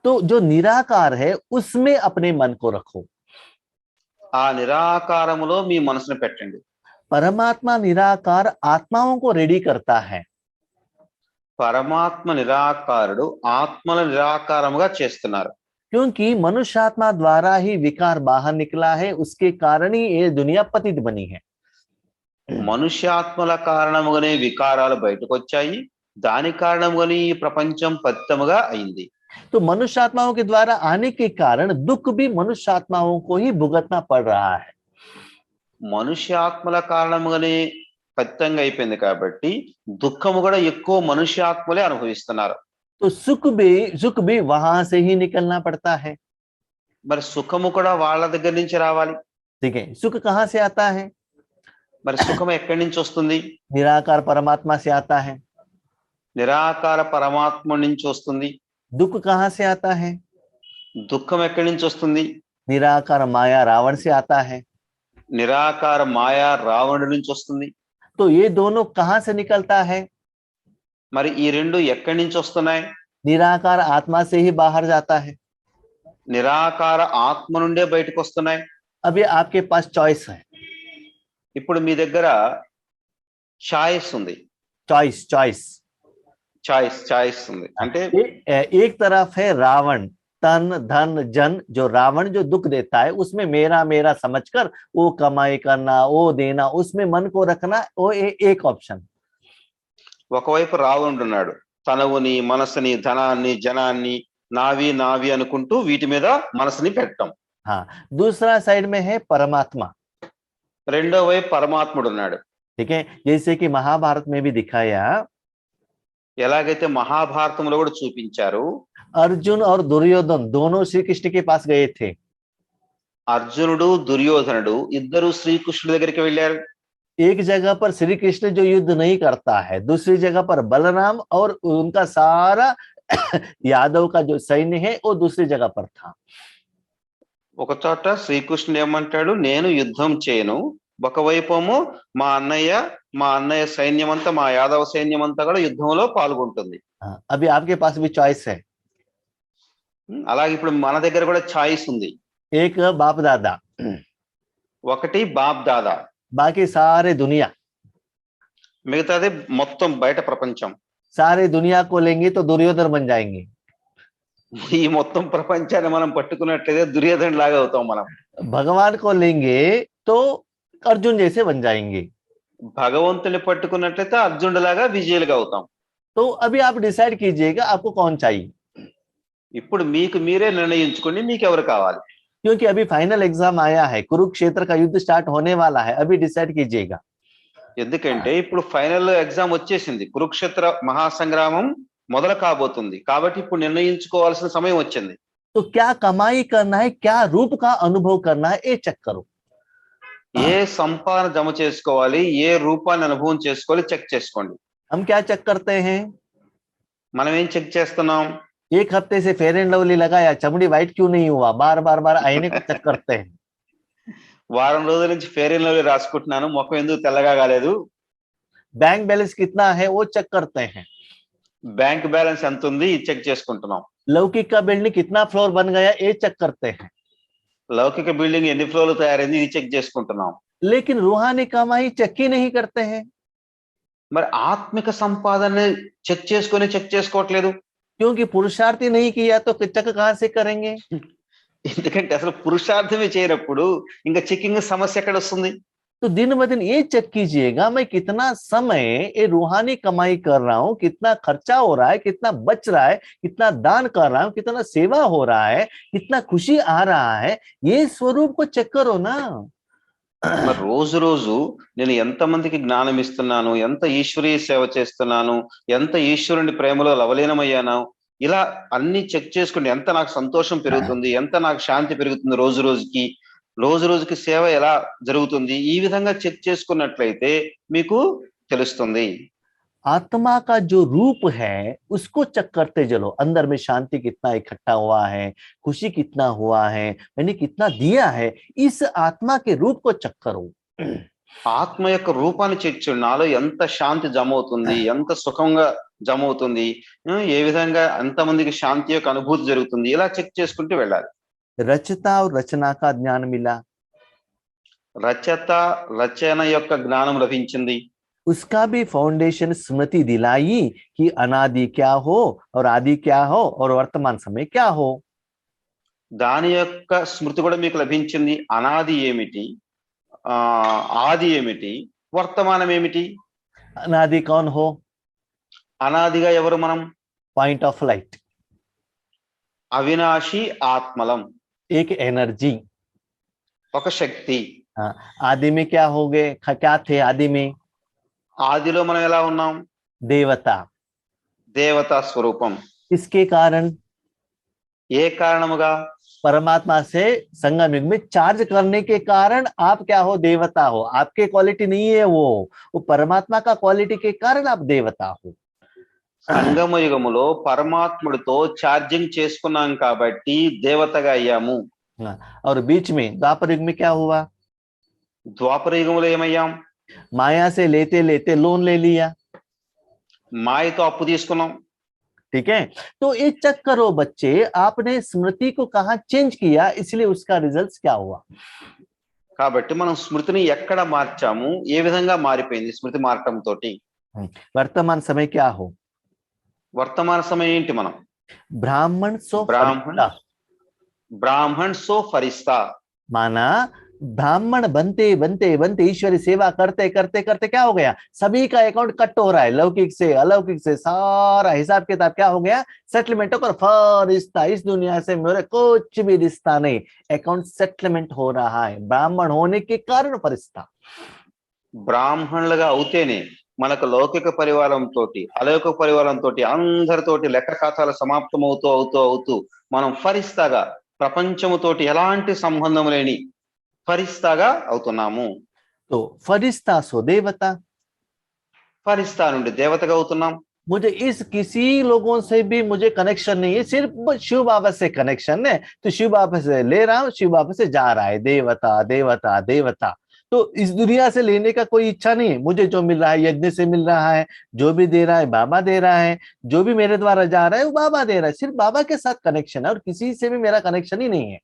A: तो जो निराकार है उसमें अपने मन को रखो।
B: ఆ నిరాకారములో మీ మనసును పెట్టండి.
A: परमात्मा निराकार आत्माओं को रेडी करता है।
B: పరమాత్మ నిరాకారుడు ఆత్మల నిరాకారముగా చేస్తున్నారు.
A: क्योंकि मनुष्यात्मा द्वारा ही विकार बाहर निकला है, उसके कारण ही ये दुनिया पतित बनी है।
B: మనుష్యాత్మల కారణముగానే వికారాలు బయటకు వచ్చాయి, దాని కారణముగానే ఈ ప్రపంచం పతితముగా అయింది.
A: तो मनुष्यात्माओं के द्वारा आने के कारण दुख भी मनुष्यात्माओं को ही भुगतना पड़ रहा है।
B: మనుష్యాత్మల కారణముగానే పతితంగా అయిపోయింది కాబట్టి దుఃఖము కూడా ఎక్కువ మనుష్యాత్మలే అనుభవిస్తున్నారు.
A: तो सुख भी वहां से ही निकलना पड़ता है।
B: మరి సుఖము కూడా వాళ్ళ దగ్గర నుంచి రావాలి.
A: ठीक है, सुख कहाँ से आता है?
B: మరి సుఖం ఎక్కడి నుంచి వస్తుంది?
A: निराकार परमात्मा से आता है।
B: నిరాకార పరమాత్మ నుంచి వస్తుంది.
A: दुख कहाँ से आता है?
B: దుఃఖం ఎక్కడి నుంచి వస్తుంది?
A: निराकार माया रावण से आता है।
B: నిరాకార మాయా రావణుడి నుంచి వస్తుంది.
A: तो ये दोनों कहाँ से निकलता है?
B: మరి ఈ రెండు ఎక్కడి నుంచి వస్తున్నాయి?
A: निराकार आत्मा से ही बाहर जाता है।
B: నిరాకార ఆత్మ నుండే బయటకు వస్తున్నాయి.
A: अभी आपके पास चॉइस है।
B: ఇప్పుడు మీ దగ్గర చాయిస్ ఉంది.
A: चॉइस चॉइस
B: చాయిస్ ఉంది అంటే
A: एक तरफ है रावण, तन धन जन, जो रावण जो दुख देता है उसमें मेरा मेरा समझकर वो कमाई करना, वो देना, उसमें मन को रखना, वो एक ऑप्शन।
B: ఒకవైపు రావణుడు ఉన్నాడు, తనవుని మనసుని ధనాన్ని జనాన్ని నావి నావి అనుకుంటూ వీటి మీద మనసుని పెట్టడం.
A: हाँ, दूसरा साइड में है परमात्मा।
B: రెండో వైపు పరమాత్ముడు ఉన్నాడు.
A: ठीक है, जैसे कि महाभारत में भी दिखाया,
B: ఎలాగైతే మహాభారతంలో కూడా చూపించారు,
A: अर्जुन और दुर्योधन दोनों श्री कृष्ण के पास गए थे।
B: అర్జునుడు దుర్యోధనుడు ఇద్దరు శ్రీకృష్ణుడి దగ్గరికి వెళ్ళారు.
A: एक जगह पर श्री कृष्ण जो युद्ध नहीं करता है, दूसरी जगह पर बलराम और उनका सारा यादव का जो सैन्य है वो दूसरी जगह पर था।
B: ఒక చోట శ్రీకృష్ణుడు ఏమంటాడు, నేను యుద్ధం చేయను, ఒకవైపేమో మా అన్నయ్య సైన్యం అంతా, మా యాదవ సైన్యం అంతా కూడా యుద్ధంలో పాల్గొంటుంది.
A: अभी आपके पास भी चॉइस है।
B: అలాగే ఇప్పుడు మన దగ్గర కూడా చాయిస్ ఉంది.
A: एक बाप दादा,
B: ఒకటి బాప్ దాదా,
A: बाकी सारे दुनिया।
B: మిగతాది మొత్తం బయట ప్రపంచం.
A: सारे दुनिया को लेंगे तो दुर्योधन बन जाएंगे।
B: ఈ మొత్తం ప్రపంచాన్ని మనం పట్టుకున్నట్లయితే దుర్యోధన లాగా అవుతాం మనం.
A: भगवान को लेंगे तो अर्जुन जैसे बन जाएंगे।
B: భగవంతుని పట్టుకున్నట్లయితే అర్జునుడు లాగా విజయులుగా అవుతాం.
A: तो अभी आप डिसाइड कीजिएगा आपको कौन चाहिए।
B: ఇప్పుడు మీకు మీరే నిర్ణయించుకోండి మీకు ఎవరు కావాలి.
A: क्योंकि अभी फाइनल एग्जाम आया है, कुरुक्षेत्र का युद्ध स्टार्ट होने वाला है, अभी डिसाइड कीजिएगा।
B: ఎందుకంటే ఇప్పుడు ఫైనల్ ఎగ్జామ్ వచ్చేసింది, కురుక్షేత్ర మహాసంగ్రామం మొదలు కాబోతుంది, కాబట్టి ఇప్పుడు నిర్ణయించుకోవాల్సిన సమయం వచ్చింది.
A: तो क्या कमाई करना है, क्या रूप का अनुभव करना है, ये चेक करो।
B: ఏ సంపాదన జమ చేసుకోవాలి, ఏ రూపాన్ని అనుభవం చేసుకోవాలి చెక్ చేసుకోండి.
A: हम क्या चेक करते हैं?
B: మనం ఏం చెక్ చేస్తున్నాం?
A: एक हफ्ते से फेयर एंड लवली लगाया, चमड़ी व्हाइट क्यों नहीं हुआ, बार बार आईने को चेक करते हैं।
B: వారం రోజుల నుంచి ఫెయిర్ అండ్ లవ్లీ రాసుకుంటున్నాను, ముఖం ఎందుకు తెల్లగా కాలేదు.
A: बैंक बैलेंस कितना है वो चेक करते हैं।
B: బ్యాంక్ బ్యాలెన్స్ ఎంత ఉంది ఇది చెక్ చేసుకుంటున్నాం.
A: लौकिक का बिल्डिंग कितना फ्लोर बन गया ये चेक करते हैं।
B: లౌకిక బిల్డింగ్ ఎన్ని ఫ్లోర్లు తయారైంది ఇది చెక్ చేసుకుంటున్నాం.
A: लेकिन रूहानी कमाई चेक ही नहीं करते हैं।
B: మరి ఆత్మిక సంపాదన చెక్ చేసుకోవట్లేదు.
A: क्योंकि पुरुषार्थी नहीं किया तो चेक कहां से करेंगे?
B: ఎందుకంటే అసలు పురుషార్థమే చేయనప్పుడు ఇంకా చెకింగ్ సమస్య ఎక్కడ వస్తుంది?
A: तो दिन ब दिन ये चेक कीजिएगा, मैं कितना समय ये रूहानी कमाई कर रहा हूँ, कितना खर्चा हो रहा है, कितना बच रहा है, कितना दान कर रहा हूँ, कितना सेवा हो रहा है, कितना खुशी आ रहा है, ये स्वरूप को चेक करो ना।
B: మరి రోజు రోజు నేను ఎంతమందికి జ్ఞానం ఇస్తున్నాను, ఎంత ఈశ్వరీయ సేవ చేస్తున్నాను, ఎంత ఈశ్వరుని ప్రేమలో లవలీనమయ్యాను, ఇలా అన్ని చెక్ చేసుకుని ఎంత నాకు సంతోషం పెరుగుతుంది, ఎంత నాకు శాంతి పెరుగుతుంది, రోజు రోజుకి సేవ ఎలా జరుగుతుంది, ఈ విధంగా చెక్ చేసుకున్నట్లయితే మీకు తెలుస్తుంది.
A: आत्मा का जो रूप है उसको चेक करते चलो, अंदर में शांति कितना इकट्ठा हुआ है, खुशी कितना हुआ है, मैंने कितना दिया है, इस आत्मा के रूप को चेक करो।
B: ఆత్మ యొక్క రూపాన్ని చెక్ నాలో ఎంత శాంతి జమ అవుతుంది, ఎంత సుఖంగా జమ అవుతుంది, ఏ విధంగా ఎంతమందికి శాంతి యొక్క అనుభూతి జరుగుతుంది, ఇలా చెక్ చేసుకుంటూ వెళ్ళాలి.
A: रचता और रचना का ज्ञान मिला,
B: రచన యొక్క జ్ఞానం లభించింది.
A: उसका भी फाउंडेशन स्मृति दिलाई कि अनादि क्या हो और आदि क्या हो और वर्तमान समय क्या हो।
B: దాని యొక్క స్మృతి కూడా మీకు లభించింది. అనాది ఏమిటి, ఆది ఏమిటి, వర్తమానం ఏమిటి.
A: अनादि कौन हो?
B: అనాదిగా ఎవరు మనం?
A: पॉइंट ऑफ लाइट,
B: అవినాశి ఆత్మలం,
A: एक एनर्जी।
B: ఒక శక్తి.
A: आदि में क्या हो गए, क्या थे आदि में?
B: ఆదిలో మనం ఎలా ఉన్నాం?
A: देवता।
B: దేవతా స్వరూపం.
A: इसके कारण
B: ఏ కారణముగా?
A: परमात्मा से संगम युग में चार्ज करने के कारण आप क्या हो? देवता हो। आपके क्वालिटी नहीं है वो परमात्मा का क्वालिटी के कारण आप देवता हो।
B: సంగమ యుగములో పరమాత్ముడితో ఛార్జింగ్ చేసుకున్నాం కాబట్టి దేవతగా అయ్యాము.
A: और बीच में द्वापर युग में क्या हुआ?
B: ద్వాపర యుగములో ఏమయ్యాం?
A: माया से लेते लेते लोन ले लिया,
B: మాయతో అప్పు తీసుకున్నాం.
A: ठीक है। तो ये चेक करो बच्चे, आपने स्मृति को कहाँ चेंज किया, इसलिए उसका रिजल्ट क्या हुआ।
B: కాబట్టి మనం స్మృతిని ఎక్కడ మార్చాము, ఏ విధంగా మారిపోయింది స్మృతి మారటం తోటి.
A: वर्तमान समय क्या हो?
B: వర్తమాన సమయం ఏంటి? మనం ब्राह्मण सो फरिश्ता,
A: माना ब्राह्मण बनते बनते बनते ईश्वरी सेवा करते करते करते क्या हो गया? सभी का अकाउंट कट हो रहा है, लौकिक से अलौकिक से सारा हिसाब किताब क्या हो गया? सेटलमेंट होकर फरिश्ता, इस दुनिया से मेरे कुछ भी रिश्ता नहीं, अकाउंट सेटलमेंट हो रहा है ब्राह्मण होने के कारण फरिश्ता।
B: బ్రాహ్మణులుగా అవుతేనే మనకు లౌకిక పరివారం తోటి అలౌకిక పరివారం తోటి అందరితోటి లెక్క ఖాతాలు సమాప్తం అవుతూ అవుతూ అవుతూ మనం ఫరిస్తాగా, ప్రపంచముతోటి ఎలాంటి సంబంధం లేని ఫరిస్తాగా అవుతున్నాము.
A: तो फरिश्ता सो देवता,
B: ఫరిస్తా నుండి దేవతగా అవుతున్నాం.
A: मुझे इस किसी लोगों से भी मुझे कनेक्शन नहीं है, सिर्फ शिव बाबा से कनेक्शन है, तो शिव बाबा से ले रहा हूं, शिव बाबा से जा रहा है, देवता देवता देवता। तो इस दुनिया से लेने का कोई इच्छा नहीं है, मुझे जो मिल रहा है यज्ञ से मिल रहा है, जो भी दे रहा है बाबा दे रहा है, जो भी मेरे द्वारा जा रहा है वो बाबा दे रहा है, सिर्फ बाबा के साथ कनेक्शन है और किसी से भी मेरा कनेक्शन ही नहीं है।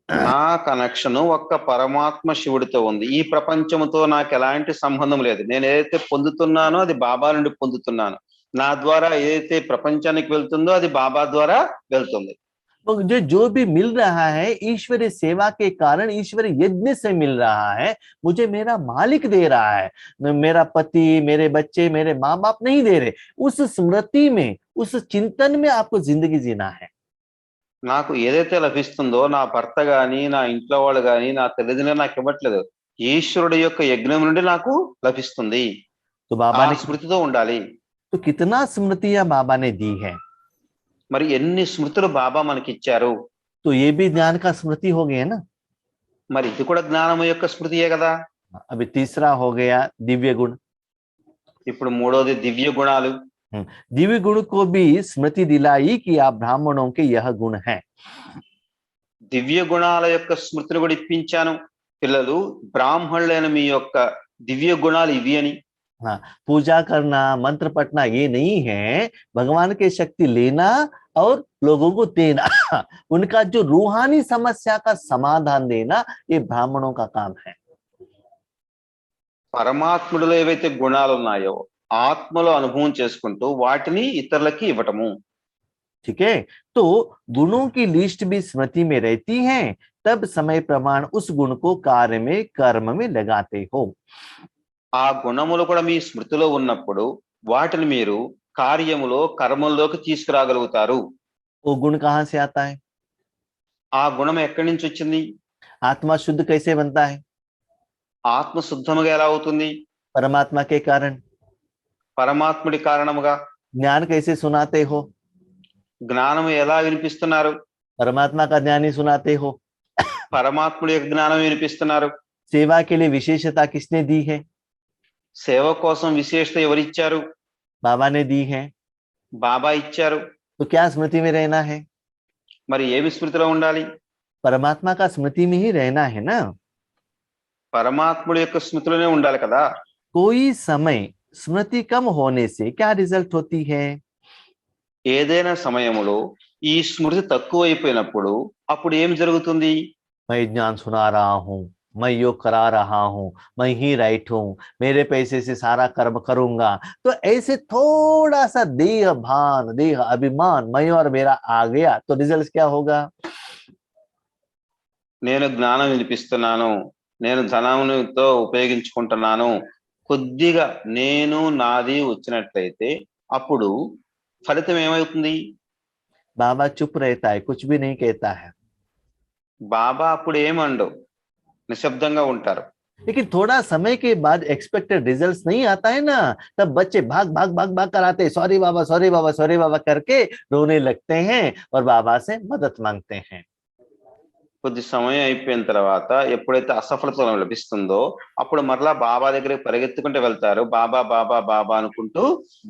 B: నా కనెక్షన్ ఒక్క పరమాత్మ శివుడితో ఉంది. ఈ ప్రపంచంతో నాకు ఎలాంటి సంబంధం లేదు. నేను ఏదైతే పొందుతున్నానో అది బాబా నుండి పొందుతున్నాను. నా ద్వారా ఏదైతే ప్రపంచానికి వెళ్తుందో అది బాబా ద్వారా వెళ్తుంది.
A: मुझे जो भी मिल रहा है ईश्वरीय सेवा के कारण, ईश्वरीय यज्ञ से मिल रहा है, मुझे मेरा मालिक दे रहा है, मेरा पति, मेरे बच्चे, मेरे माँ बाप नहीं दे रहे। उस स्मृति में, उस चिंतन में आपको जिंदगी जीना है।
B: నాకు ఏదైతే లభిస్తుందో నా భర్త గాని, నా ఇంట్లో వాళ్ళు గాని, నా తల్లిదండ్రులు నాకు ఇవ్వట్లేదు, ఈశ్వరుడు యొక్క యజ్ఞం నుండి నాకు లభిస్తుంది.
A: तो बाबा ने
B: స్మృతితో ఉండాలి.
A: तो कितना स्मृतियां बाबा ने दी है,
B: మరి ఎన్ని స్మృతులు బాబా మనకి ఇచ్చారు.
A: तो ये भी ज्ञान का स्मृति हो गया ना।
B: మరి ఇది కూడా జ్ఞానం యొక్క స్మృతియే కదా.
A: अभी तीसरा हो गया दिव्य गुण।
B: ఇప్పుడు మూడోది దివ్య గుణాలు.
A: दिव्य गुण को भी स्मृति दिलाई कि आप ब्राह्मणों के यह गुण है।
B: దివ్య గుణాల యొక్క స్మృతిని కూడా ఇప్పించాను. పిల్లలు బ్రాహ్మణులైన మీ యొక్క దివ్య గుణాలు ఇవి అని.
A: हाँ, पूजा करना, मंत्र पढ़ना ये नहीं है, भगवान की शक्ति लेना और लोगों को देना, उनका जो रूहानी समस्या का समाधान देना, ये ब्राह्मणों का काम है।
B: పరమాత్ముడిలో ఏవైతే గుణాలు ఉన్నాయో ఆత్మలో అనుభవం చేసుకుంటూ వాటిని ఇతరులకి ఇవ్వటము.
A: ठीक है, तो गुणों की लिस्ट भी स्मृति में रहती है, तब समय प्रमाण उस गुण को कार्य में कर्म में लगाते हो।
B: ఆ గుణములు కూడా మీ స్మృతిలో ఉన్నప్పుడు వాటిని మీరు కార్యములో కర్మల్లోకి తీసుకురాగలుగుతారు.
A: वो गुण कहाँ से आता है?
B: ఆ గుణం ఎక్కడి నుంచి వచ్చింది?
A: आत्मा शुद्ध कैसे बनता है?
B: ఆత్మ శుద్ధముగా ఎలా అవుతుంది?
A: परमात्मा के कारण।
B: పరమాత్ముడి కారణముగా।
A: ज्ञान कैसे सुनाते हो?
B: జ్ఞానము ఎలా వినిపిస్తున్నారు?
A: परमात्मा का ज्ञान ही सुनाते हो।
B: పరమాత్ముడి యొక్క జ్ఞానం వినిపిస్తున్నారు।
A: सेवा के लिए विशेषता किसने दी है?
B: సేవ కోసం విశేషత ఎవరిచ్చారు?
A: बाबा ने दी है।
B: బాబా ఇచ్చారు।
A: तो क्या स्मृति में रहना है?
B: మరి ఏమి స్మృతిలో ఉండాలి?
A: परमात्मा का स्मृति में ही रहना है ना।
B: పరమాత్ముడి యొక్క స్మృతిలోనే ఉండాలి కదా।
A: कोई समय स्मृति कम होने से क्या रिजल्ट होती है?
B: ఏదైనా సమయములో ఈ స్మృతి తక్కువైపోయినప్పుడు అప్పుడు ఏం జరుగుతుంది?
A: मैं ज्ञान सुना रहा हूँ, मैं योग करा रहा हूँ, मैं ही राइट हूँ, मेरे पैसे से सारा कर्म करूंगा। तो ऐसे थोड़ा सा देह भान, देह अभिमान, मैं और मेरा आ गया तो रिजल्ट क्या होगा?
B: నేను జ్ఞానం వినిపిస్తున్నాను, నేను ధనముతో ఉపయోగించుకుంటున్నాను, కొద్దిగా నేను నాది వచ్చినట్లయితే అప్పుడు ఫలితం ఏమవుతుంది?
A: बाबा चुप रहता है, कुछ भी नहीं कहता है।
B: బాబా అప్పుడు ఏమండవు, నిశ్శబ్దంగా ఉంటారు।
A: लेकिन थोड़ा समय के बाद एक्सपेक्टेड रिजल्ट्स नहीं आता है ना, तब बच्चे भाग भाग भाग भाग कर आते, सॉरी बाबा सॉरी बाबा सॉरी बाबा करके रोने लगते हैं और बाबा से मदद मांगते हैं।
B: కొద్ది సమయం అయిపోయిన తర్వాత ఎప్పుడైతే అసఫలత లభిస్తుందో అప్పుడు మరలా బాబా దగ్గరికి పరిగెత్తుకుంటూ వెళ్తారు। బాబా బాబా బాబా అనుకుంటూ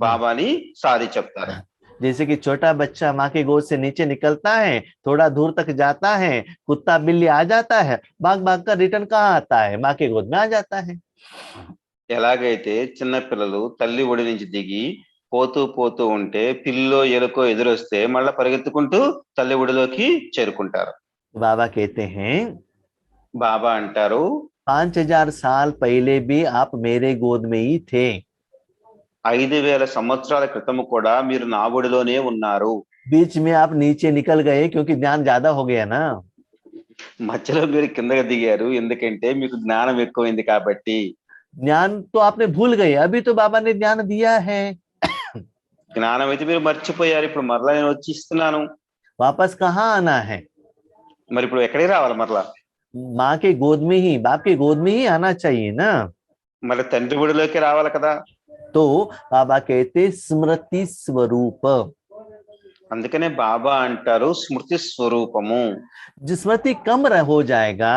B: బాబాని సారీ చెప్తారు।
A: जैसे कि छोटा बच्चा माँ के गोद से नीचे निकलता है, थोड़ा दूर तक जाता है, कुत्ता बिल्ली आ जाता है, भाग भाग कर रिटर्न कहाँ आता है? माँ के गोद में आ जाता है।
B: ఎలాగైతే చిన్న పిల్లలు తల్లి ఒడి నుంచి దిగి పోతూ పోతూ ఉంటే పిల్లో ఎలుకో ఎదురొస్తే మళ్ళా పరిగెత్తుకుంటూ తల్లి ఒడిలోకి చేరుకుంటారు।
A: बाबा कहते हैं
B: బాబా అంటారు
A: 5000 साल पहले भी आप मेरे गोद में ही थे।
B: 5000 సంవత్సరాల క్రితం కూడా మీరు నా ఒడిలోనే ఉన్నారు।
A: बीच में आप नीचे निकल गए क्योंकि ज्ञान ज्यादा हो गया ना।
B: మధ్యలో మీరు కిందకి దిగారు ఎందుకంటే మీకు జ్ఞానం ఎక్కువైంది కాబట్టి।
A: ज्ञान तो आपने भूल गए, अभी तो बाबा ने ज्ञान दिया है।
B: జ్ఞానం అయితే మీరు మర్చిపోయారు, ఇప్పుడు మరలా నేను వచ్చి ఇస్తున్నాను।
A: वापस कहाँ आना है?
B: మరి ఇప్పుడు ఎక్కడికి రావాలి? మరలా
A: माँ के गोद में ही, बाप के गोद में ही आना चाहिए ना।
B: మరి తండ్రి ఒడిలోకి రావాలి కదా।
A: तो बाबा कहते स्मृति स्वरूप।
B: అందుకనే బాబా అంటారు స్మృతి స్వరూపము।
A: जिस स्मृति कम हो जाएगा,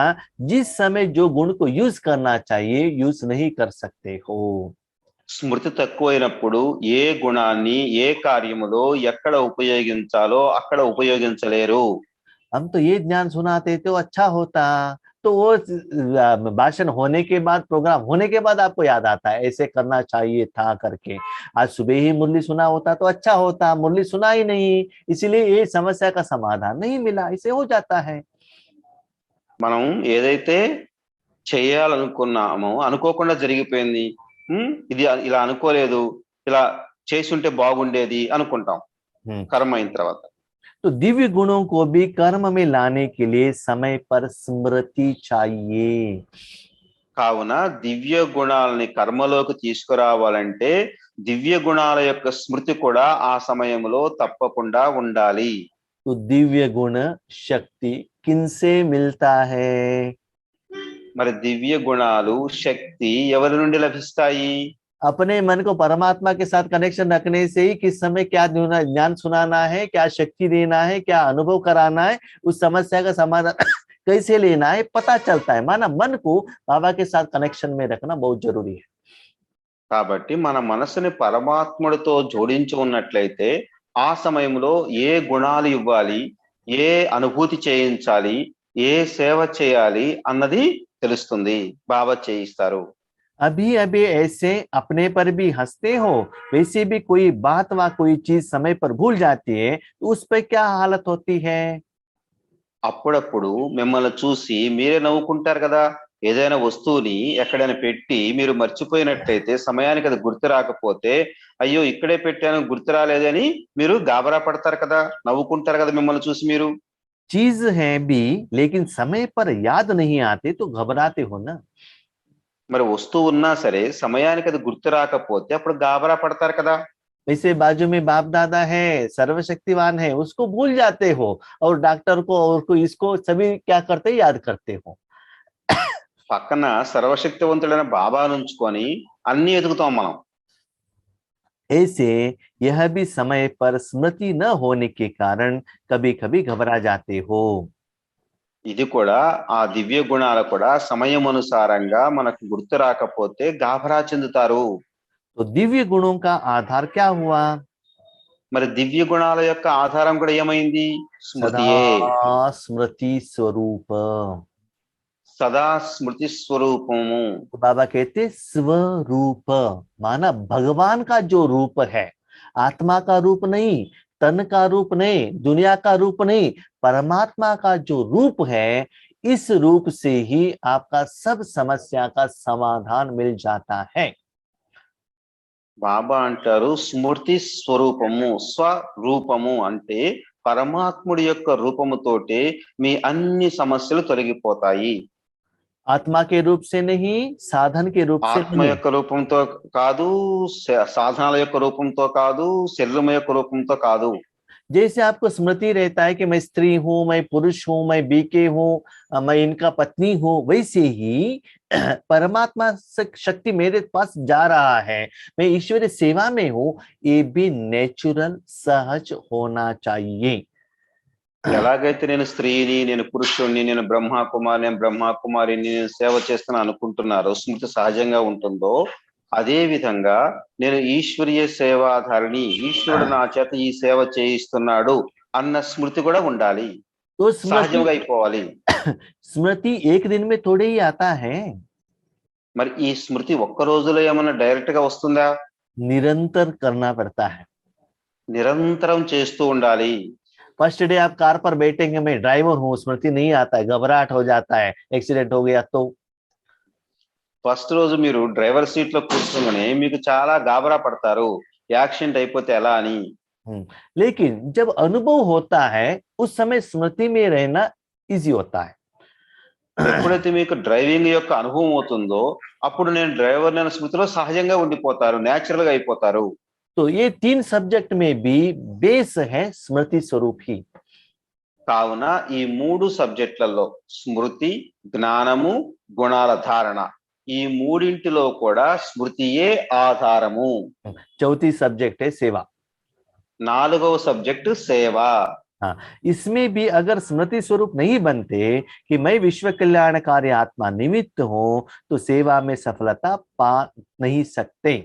A: जिस समय जो गुण को यूज करना चाहिए यूज नहीं कर सकते हो।
B: స్మృతి తక్కువైనప్పుడు ఏ గుణాన్ని ఏ కార్యములో ఎక్కడ ఉపయోగించాలో అక్కడ ఉపయోగించలేరు।
A: हम तो ये ज्ञान सुनाते तो अच्छा होता, तो वो भाषण होने के बाद, प्रोग्राम होने के बाद आपको याद आता है ऐसे करना चाहिए था करके। आज सुबह ही मुरली सुना होता तो अच्छा होता, मुरली सुना ही नहीं, इसीलिए ये समस्या का समाधान नहीं मिला, इसे हो जाता है।
B: మనం ఏదైతే చేయాలనుకున్నామో అనుకోకుండా జరిగిపోయింది, ఇది ఇలా అనుకోలేదు, ఇలా చేసి ఉంటే బాగుండేది అనుకుంటాం కర్మ అయిన తర్వాత।
A: तो दिव्य गुणों को भी कर्म में लाने के लिए समय पर स्मृति चाहिए।
B: కావున దివ్య గుణాలని కర్మలోకి తీసుకురావాలంటే దివ్య గుణాల యొక్క స్మృతి కూడా ఆ సమయంలో తప్పకుండా ఉండాలి।
A: तो दिव्य गुण शक्ति किनसे मिलता है?
B: మరి దివ్య గుణాలు శక్తి ఎవరి నుండి లభిస్తాయి?
A: अपने मन को परमात्मा के साथ कनेक्शन रखने से ही किस समय क्या ज्ञान सुनाना है, क्या शक्ति देना है, क्या अनुभव कराना है, उस समस्या का समाधान कैसे लेना है पता चलता है। माना मन को बाबा के साथ कनेक्शन में रखना बहुत जरूरी है।
B: కాబట్టి మన మనసుని పరమాత్ముడితో జోడించి ఉన్నట్లయితే ఆ సమయంలో ఏ గుణాలు ఇవ్వాలి, ఏ అనుభూతి చేయించాలి, ఏ సేవ చేయాలి అన్నది తెలుస్తుంది, బాబా చేయిస్తారు।
A: अभी अभी ऐसे अपने पर भी हंसते हो, वैसे भी कोई बात व कोई चीज समय पर भूल जाती है तो उस पर क्या हालत होती है?
B: అప్పుడప్పుడు మిమ్మల్ని చూసి మీరే నవ్వుకుంటారు కదా। ఏదైనా వస్తువుని ఎక్కడైనా పెట్టి మీరు మర్చిపోయినట్లయితే సమయానికి అది గుర్తు రాకపోతే అయ్యో ఇక్కడే పెట్టాను గుర్తు రాలేదని మీరు గాబరా పడతారు కదా, నవ్వుకుంటారు కదా మిమ్మల్ని చూసి మీరు।
A: चीज है भी, लेकिन समय पर याद नहीं आते तो घबराते हो ना।
B: మరి వస్తువు ఉన్నా సరే సమయానికి అది గుర్తు రాకపోతే అప్పుడు గాబరా పడతారు కదా.
A: वैसे बाजू में बाप दादा है, सर्वशक्तिवान है, उसको भूल जाते हो, और डॉक्टर को और को इसको सभी क्या करते याद करते हो।
B: పక్కన సర్వశక్తివంతుడైన బాబాను ఉంచుకొని అన్ని ఎదుగుతాం మనం.
A: ऐसे यह भी समय पर स्मृति न होने के कारण कभी कभी घबरा जाते हो।
B: ఇది కూడా ఆ దివ్య గుణాలు కూడా సమయం అనుసారంగా మనకు గుర్తు రాకపోతే గాబరా చెందుతారు.
A: तो दिव्य गुणों का आधार क्या हुआ?
B: మరి దివ్య గుణాల యొక్క ఆధారం కూడా ఏమైంది?
A: सदा
B: స్మృతియే.
A: स्मृति स्वरूप।
B: సదా స్మృతి స్వరూపము.
A: तो बाबा कहते स्वरूप, माना भगवान का जो रूप है, आत्मा का रूप नहीं, तन का रूप नहीं, दुनिया का रूप नहीं, परमात्मा का जो रूप है, इस रूप से ही आपका सब समस्या का समाधान मिल जाता है।
B: బాబా అంటారు స్మృతి స్వరూపము. స్వరూపము అంటే పరమాత్ముడి యొక్క రూపముతోటే మీ అన్ని సమస్యలు తొలగిపోతాయి.
A: आत्मा के रूप से नहीं, साधन के रूप से
B: ఆత్మ
A: नहीं।
B: యొక్క రూపంతో కాదు, సాధనాల యొక్క రూపంతో కాదు, శరీరం యొక్క రూపంతో కాదు.
A: जैसे आपको स्मृति रहता है कि मैं स्त्री हूं, मैं पुरुष हूं, मैं बीके हूं, मैं इनका पत्नी हूं, वैसे ही परमात्मा शक्ति मेरे पास जा रहा है, मैं ईश्वरीय सेवा में हूं, ये भी नेचुरल सहज होना चाहिए।
B: ఎలాగైతే నేను స్త్రీని, నేను పురుషుణ్ణి, నేను బ్రహ్మకుమారి, నేను బ్రహ్మకుమారిని, నేను సేవ చేస్తున్నా అనుకుంటున్నారో స్మృతి సహజంగా ఉంటుందో, అదే విధంగా నేను ఈశ్వరీయ సేవాధారిని, ఈశ్వరుడు నా చేత ఈ సేవ చేయిస్తున్నాడు అన్న స్మృతి కూడా ఉండాలి.
A: तो स्मृति
B: సహజంగా అయిపోవాలి.
A: स्मृति एक दिन में थोड़े ही आता है,
B: మరి ఈ స్మృతి ఒక్క రోజులో ఏమన్నా డైరెక్ట్ గా వస్తుందా?
A: निरंतर करना पड़ता है।
B: నిరంతరం చేస్తూ ఉండాలి.
A: फर्स्ट डे आप कार पर बैठेंगे, मैं ड्राइवर हूँ, स्मृति नहीं आता है, घबराहट हो जाता है, एक्सीडेंट हो गया तो।
B: ఫస్ట్ రోజు మీరు డ్రైవర్ సీట్ లో కూర్చోగానే మీకు చాలా గాబరా పడతారు, యాక్సిడెంట్ అయిపోతే ఎలా అని.
A: लेकिन जब अनुभव होता है, उस समय स्मृति में रहना इजी होता है।
B: ఎప్పుడైతే మీకు డ్రైవింగ్ యొక్క అనుభవం అవుతుందో అప్పుడు నేను డ్రైవర్ నేను స్మృతిలో సహజంగా ఉండిపోతారు, నేచురల్ గా అయిపోతారు.
A: तो ये 3 सब्जेक्ट में भी बेस है स्मृति स्वरूप ही।
B: కావున ఈ 3 సబ్జెక్టులలో స్మృతి, జ్ఞానము, గుణాల ధారణ, ఈ మూడింటిలో కూడా స్మృతియే ఆధారము.
A: चौथी सब्जेक्ट है सेवा।
B: 4వ సబ్జెక్టు సేవ.
A: हाँ, इसमें भी अगर स्मृति स्वरूप नहीं बनते कि मैं विश्व कल्याणकारी आत्मा निमित्त हूं, तो सेवा में सफलता पा नहीं सकते।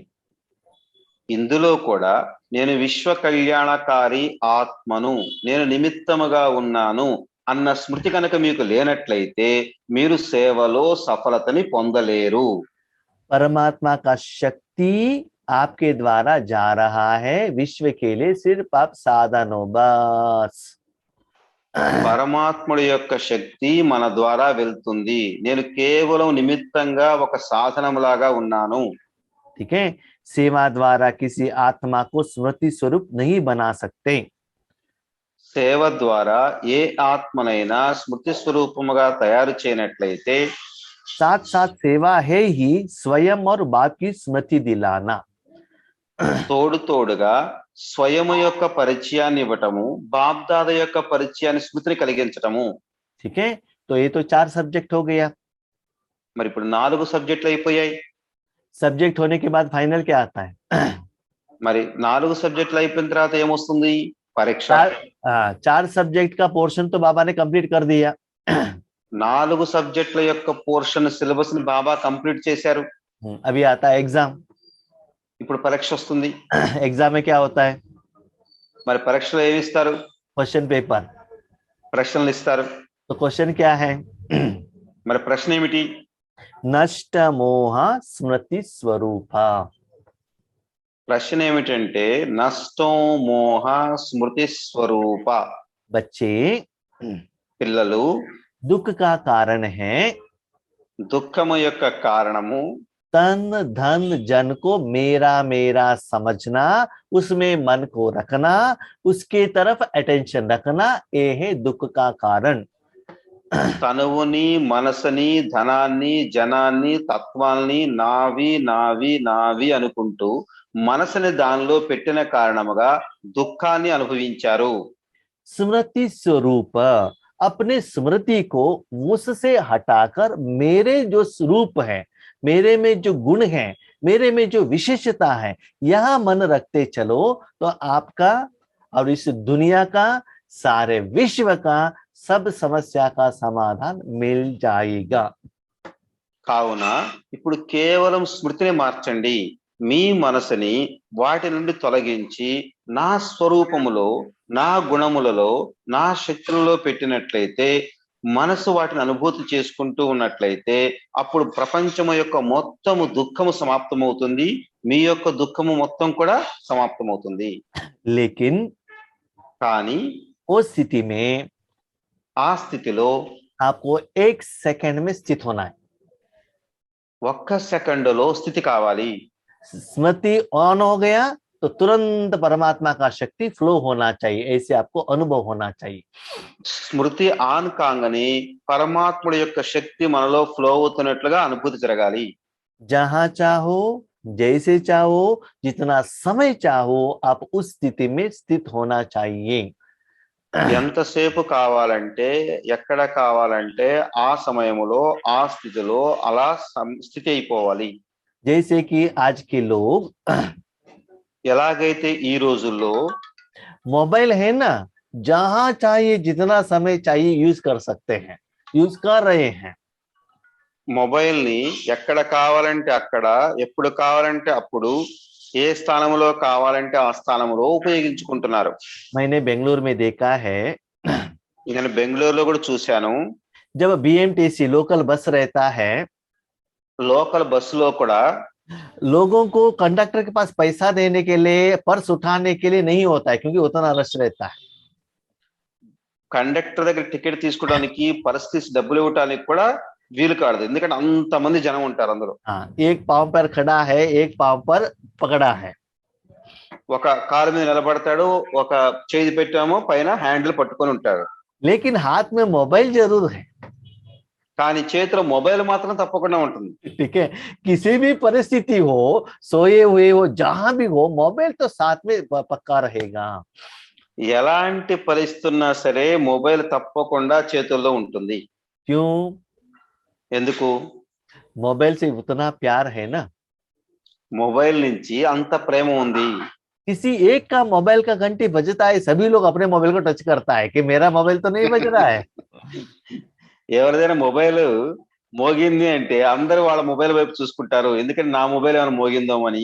B: ఇందులో కూడా నేను విశ్వ కళ్యాణకారి ఆత్మను, నేను నిమిత్తముగా ఉన్నాను అన్న స్మృతి కనుక మీకు లేనట్లయితే మీరు సేవలో సఫలతని పొందలేరు.
A: परमात्मा का शक्ति आपके द्वारा जा रहा है, विश्व के लिए सिर्फ आप साधन हो बस।
B: పరమాత్ముడి యొక్క శక్తి మన ద్వారా వెళ్తుంది, నేను కేవలం నిమిత్తంగా ఒక సాధనములాగా ఉన్నాను.
A: ठीक है, सेवा द्वारा किसी आत्मा को स्मृति स्वरूप नहीं बना सकते।
B: సేవ ద్వారా ఏ ఆత్మనైనా స్మృతి స్వరూపముగా తయారు చేయనట్లయితే
A: साथ साथ सेवा है ही स्वयं और बाप की स्मृति दिलाना।
B: తోడు తోడుగా స్వయము యొక్క పరిచయాన్ని ఇవ్వటము, బాప్దాద యొక్క పరిచయాన్ని స్మృతిని కలిగించటము.
A: ठीक है, तो ये तो 4 सब्जेक्ट हो गया।
B: మరి ఇప్పుడు 4 సబ్జెక్టులు అయిపోయాయి.
A: सब्जेक्ट होने के बाद फाइनल क्या आता है?
B: మరి 4 సబ్జెక్టులు అయిపోయిన తర్వాత ఏమొస్తుంది? పరీక్ష.
A: 4 सब्जेक्ट का पोर्शन तो बाबा ने कंप्लीट कर दिया।
B: 4 సబ్జెక్టుల యొక్క పోర్షన్ సిలబస్ ని బాబా కంప్లీట్ చేశారు.
A: अभी आता है एग्जाम।
B: ఇప్పుడు పరీక్ష వస్తుంది.
A: एग्जाम में क्या होता है?
B: మరి పరీక్షలో ఏమి ఇస్తారు?
A: क्वेश्चन पेपर,
B: ప్రశ్నలు ఇస్తారు.
A: तो क्वेश्चन क्या है?
B: మరి ప్రశ్న ఏమిటి?
A: नष्ट मोह स्मृति स्वरूप।
B: ప్రశ్న ఏమిటంటే నష్టం మోహ స్మృతి స్వరూప.
A: बच्चे,
B: పిల్లలు
A: दुख का कारण है,
B: దుఃఖము యొక్క కారణము
A: तन धन जन को मेरा मेरा समझना, उसमें मन को रखना, उसके तरफ अटेंशन रखना, ये है दुख का कारण।
B: తనువుని మనసుని ధనాన్ని జనాన్ని తత్వాల్ని నావి నావి నావి అనుకుంటూ మనసుని దానిలో పెట్టిన కారణముగా దుఃఖాన్ని అనుభవించారు.
A: स्मृति स्वरूप, अपने स्मृति को मुझसे हटाकर मेरे जो स्वरूप है, मेरे में जो गुण है, मेरे में जो विशेषता है, यहाँ मन रखते चलो तो आपका और इस दुनिया का, सारे विश्व का, सब समस्या का समाधान मिल जाएगा।
B: కావున ఇప్పుడు కేవలం స్మృతిని మార్చండి. మీ మనసుని వాటి నుండి తొలగించి నా స్వరూపములో, నా గుణములలో, నా శక్తులలో పెట్టినట్లయితే, మనసు వాటిని అనుభూతి చేసుకుంటూ ఉన్నట్లయితే అప్పుడు ప్రపంచము యొక్క మొత్తము దుఃఖము సమాప్తమవుతుంది. మీ యొక్క దుఃఖము మొత్తం కూడా సమాప్తమవుతుంది.
A: लेकिन
B: కానీ
A: उस स्थिति में
B: ఆ స్థితిలో
A: आपको एक सेकंड में स्थित होना है।
B: ఒక్క సెకండ్లో స్థితి కావాలి.
A: स्मृति ऑन हो गया तो तुरंत परमात्मा का शक्ति फ्लो होना चाहिए, ऐसे आपको अनुभव होना चाहिए।
B: స్మృతి ఆన్ కాగానే పరమాత్ముడి యొక్క శక్తి మనలో ఫ్లో అవుతున్నట్లుగా అనుభూతి జరగాలి.
A: जहां चाहो, जैसे चाहो, जितना समय चाहो, आप उस स्थिति में स्थित होना चाहिए।
B: ఎంతసేపు కావాలంటే, ఎక్కడ కావాలంటే ఆ సమయంలో, ఆ స్థితిలో అలా స్థితి అయిపోవాలి.
A: जैसे कि आज के लोग
B: ఎలాగైతే ఈ రోజుల్లో
A: मोबाइल है ना, जहां चाहिए जितना समय चाहिए यूज कर सकते हैं, यूज कर रहे हैं।
B: మొబైల్ ని ఎక్కడ కావాలంటే అక్కడ, ఎప్పుడు కావాలంటే అప్పుడు, ఏ స్థానంలో కావాలంటే ఆ స్థానంలో ఉపయోగించుకుంటున్నారు.
A: मैंने बेंगलुरु में देखा है,
B: నేను బెంగళూరులో కూడా చూశాను.
A: जब बीएमटीसी लोकल बस रहता है,
B: లోకల్ బస్సులో కూడా
A: लोगों को कंडक्टर के पास पैसा देने के लिए, पर्स उठाने के लिए नहीं होता है, क्योंकि उतना रश रहता है।
B: కండక్టర్ దగ్గర టికెట్ తీసుకోవడానికి, పరిస్థితి డబ్బులు ఇవ్వడానికి కూడా వీలు కాదు. ఎందుకంటే అంతమంది జనం ఉంటారు అందులో.
A: हाँ, एक पाँव पर खड़ा है, एक पाँव पर पकड़ा है।
B: ఒక కాలు మీద నిలబడతాడు, ఒక చేయి పెట్టామో పైన హ్యాండిల్ పట్టుకొని ఉంటాడు.
A: लेकिन हाथ में मोबाइल जरूर है।
B: కానీ చేతిలో మొబైల్ మాత్రం తప్పకుండా ఉంటుంది.
A: ठीक है, किसी भी परिस्थिति हो, सोए हुए हो, जहां भी हो, मोबाइल तो साथ में पक्का रहेगा।
B: ఎలాంటి పరిస్థితి ఉన్నా సరే మొబైల్ తప్పకుండా చేతుల్లో ఉంటుంది.
A: क्यों?
B: ఎందుకు?
A: मोबाइल से उतना प्यार है ना।
B: మొబైల్ నుంచి అంత ప్రేమ ఉంది.
A: किसी एक का मोबाइल का घंटी बजता है, सभी लोग अपने मोबाइल को टच करता है कि मेरा मोबाइल तो नहीं बज रहा है।
B: ఎవరిదైనా మొబైల్ మోగింది అంటే అందరూ వాళ్ళ మొబైల్ వైపు చూసుకుంటారు, ఎందుకంటే నా మొబైల్ ఏమైనా మోగిందో అని.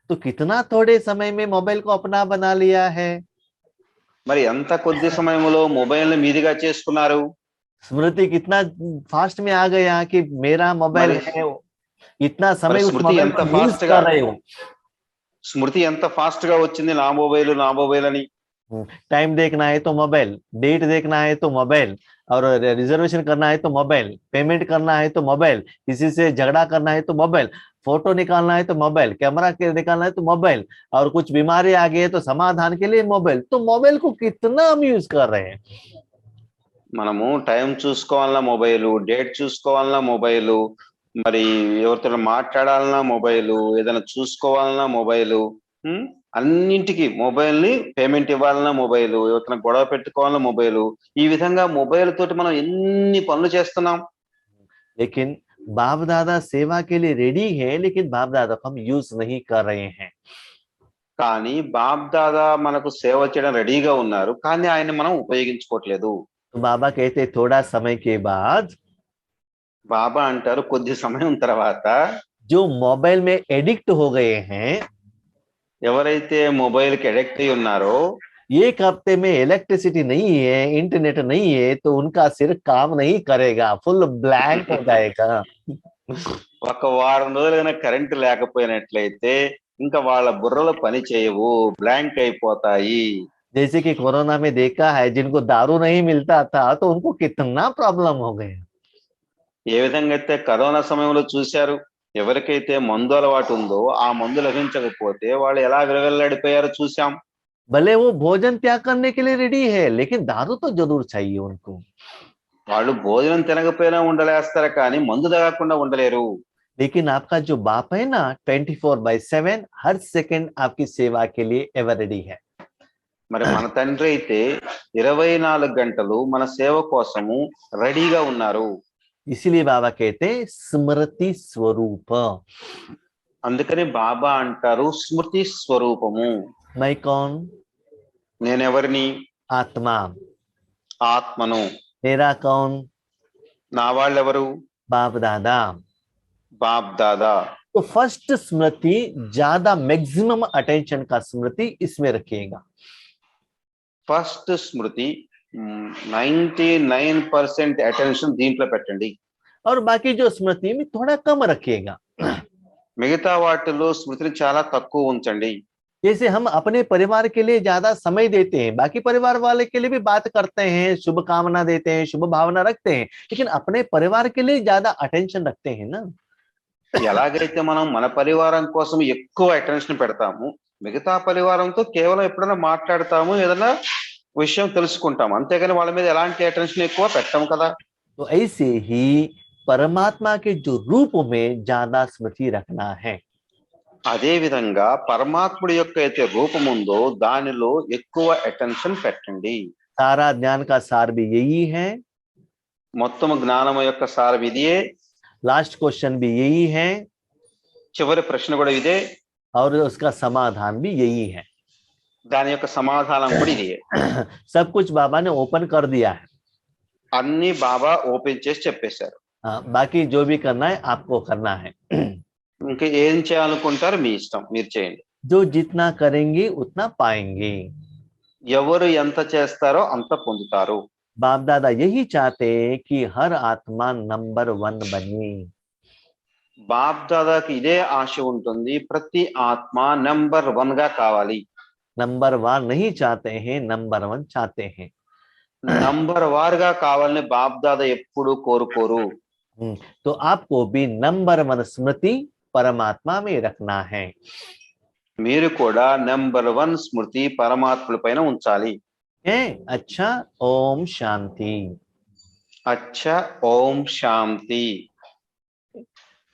A: तो कितना थोड़े समय में मोबाइल को अपना बना लिया है।
B: మరి ఎంత కొద్ది సమయంలో మొబైల్ మీదిగా చేసుకున్నారు.
A: स्मृति कितना फास्ट में आ गया कि मेरा मोबाइल है, इतना समय उस
B: स्मृति
A: मोबाइल
B: ఎంత
A: को यूज
B: fast
A: कर रहे हो।
B: స్మృతి ఎంత ఫాస్ట్ గా వచ్చింది, నా మొబైల్ అని.
A: टाइम देखना है तो मोबाइल, डेट देखना है तो मोबाइल, और रिजर्वेशन करना है तो मोबाइल, पेमेंट करना है तो मोबाइल, किसी से झगड़ा करना है तो मोबाइल, फोटो निकालना है तो मोबाइल, कैमरा के निकालना है तो मोबाइल, और कुछ बीमारी आ गई है तो समाधान के लिए मोबाइल। तो मोबाइल को कितना हम यूज कर रहे हैं।
B: మనము టైం చూసుకోవాలన్నా మొబైలు, డేట్ చూసుకోవాలన్నా మొబైలు, మరి ఎవరితో మాట్లాడాలన్నా మొబైలు, ఏదైనా చూసుకోవాలన్నా మొబైలు, అన్నింటికి మొబైల్ ని, పేమెంట్ ఇవ్వాలన్నా మొబైలు, ఎవరితో గొడవ పెట్టుకోవాలన్నా మొబైలు. ఈ విధంగా మొబైల్ తోటి మనం ఎన్ని పనులు చేస్తున్నాం.
A: लेकिन बाप दादा सेवा के लिए रेडी है, लेकिन बाप दादा को हम यूज नहीं कर रहे हैं।
B: కానీ బాప్ దాదా మనకు సేవ చేయడం రెడీగా ఉన్నారు, కానీ ఆయన మనం ఉపయోగించుకోవట్లేదు.
A: तो बाबा कहते थोड़ा समय के बाद,
B: బాబా అంటారు కొద్ది సమయం తర్వాత
A: जो मोबाइल में एडिक्ट हो गए हैं,
B: ఎవరైతే మొబైల్ కి అడిక్ట్ అయి ఉన్నారో,
A: एक हफ्ते में इलेक्ट्रिसिटी नहीं है, इंटरनेट नहीं है, तो उनका सिर काम नहीं करेगा, फुल ब्लैंक हो जाएगा।
B: ఒక వారం రోజులైనా కరెంట్ లేకపోయినట్లయితే ఇంకా వాళ్ళ బుర్రలో పని చేయవు, బ్లాంక్ అయిపోతాయి.
A: जैसे कि कोरोना में देखा है, जिनको दारू नहीं मिलता था तो उनको कितना प्रॉब्लम हो गया।
B: ఏ విధంగా అయితే కరోనా సమయంలో చూశారు, ఎవరికైతే మందు అలవాటు ఉందో ఆ మందు లభించకపోతే వాళ్ళు ఎలా విలవిల్లాడిపోయారో చూసాం.
A: भले वो भोजन त्याग करने के लिए रेडी है, लेकिन दारू तो जरूर चाहिए उनको।
B: వాళ్ళు భోజనం తినకపోయినా ఉండలేస్తారు కానీ మందు తాగకుండా ఉండలేరు.
A: लेकिन आपका जो बाप है ना, 24/7 हर सेकंड आपकी सेवा के लिए एवर रेडी है।
B: మరి మన తండ్రి అయితే 24 గంటలు మన సేవ కోసము రెడీగా ఉన్నారు.
A: इसीलिए बाबा कहते हैं स्मृति स्वरूप।
B: అందుకని బాబా అంటారు స్మృతి స్వరూపము.
A: मैं कौन?
B: నేనెవరిని?
A: आत्मा।
B: ఆత్మను.
A: मेरा कौन?
B: నా వాళ్ళెవరు?
A: बाप दादा।
B: బాప్ దాదా.
A: तो फर्स्ट स्मृति ज्यादा मैक्सिमम अटेंशन का स्मृति इसमें रखिएगा।
B: ఫస్ట్ స్మృతి 99% అటెన్షన్ దీంట్లో పెట్టండి.
A: और बाकी जो स्मृति में थोड़ा कम रखिएगा।
B: మిగతా వాటిలో స్మృతిని చాలా తక్కువ ఉంచండి.
A: जैसे हम अपने परिवार के लिए ज्यादा समय देते हैं, बाकी परिवार वाले के लिए भी बात करते हैं, शुभ कामना देते हैं, शुभ भावना रखते हैं, लेकिन अपने परिवार के लिए ज्यादा अटेंशन रखते हैं ना।
B: ఎలాగైతే మనం మన పరివారం కోసం ఎక్కువ అటెన్షన్ పెడతాము, మిగతా పరివారంతో కేవలం ఎప్పుడైనా మాట్లాడతాము, ఏదైనా విషయం తెలుసుకుంటాము, అంతేగాని వాళ్ళ మీద ఎలాంటి అటెన్షన్ ఎక్కువ పెట్టాము కదా.
A: तो ऐसे ही परमात्मा के जो रूप में ज्यादा स्मृति रखना है।
B: అదే విధంగా పరమాత్ముడి యొక్క అయితే రూపం ఉందో దానిలో ఎక్కువ అటెన్షన్ పెట్టండి.
A: सारा ज्ञान का सार भी यही है,
B: మొత్తం జ్ఞానం యొక్క సారం ఇదే,
A: लास्ट क्वेश्चन भी यही है,
B: చివరి ప్రశ్న కూడా ఇదే,
A: और उसका समाधान भी यही है।
B: దాని యొక్క సమాధానం కూడా ఇదే.
A: सब कुछ बाबा ने ओपन कर दिया है।
B: అన్ని బాబా ఓపెన్ చేసి చెప్పేశారు.
A: बाकी जो भी करना है आपको करना है।
B: ఇంకా ఏం చేయాలనుకుంటారో మీ ఇష్టం, మీరు చేయండి.
A: जो जितना करेंगे उतना पाएंगे।
B: ఎవరు ఎంత చేస్తారో అంత పొందుతారు.
A: बाप दादा यही चाहते हैं कि हर आत्मा नंबर 1 बने।
B: బాప్ దాదాకి ఇదే ఆశ ఉంటుంది, ప్రతి ఆత్మ నెంబర్ 1 గా కావాలి.
A: नंबर 1 नहीं चाहते हैं, नंबर 1 चाहते हैं।
B: నంబర్ వారుగా కావాలని బాప్ దాదా ఎప్పుడు కోరుకోరు.
A: तो आपको भी नंबर 1 स्मृति परमात्मा में रखना है।
B: మీరు కూడా నెంబర్ 1 స్మృతి పరమాత్ముల పైన ఉంచాలి.
A: अच्छा, ओम शांति।
B: అచ్చా, ఓం శాంతి.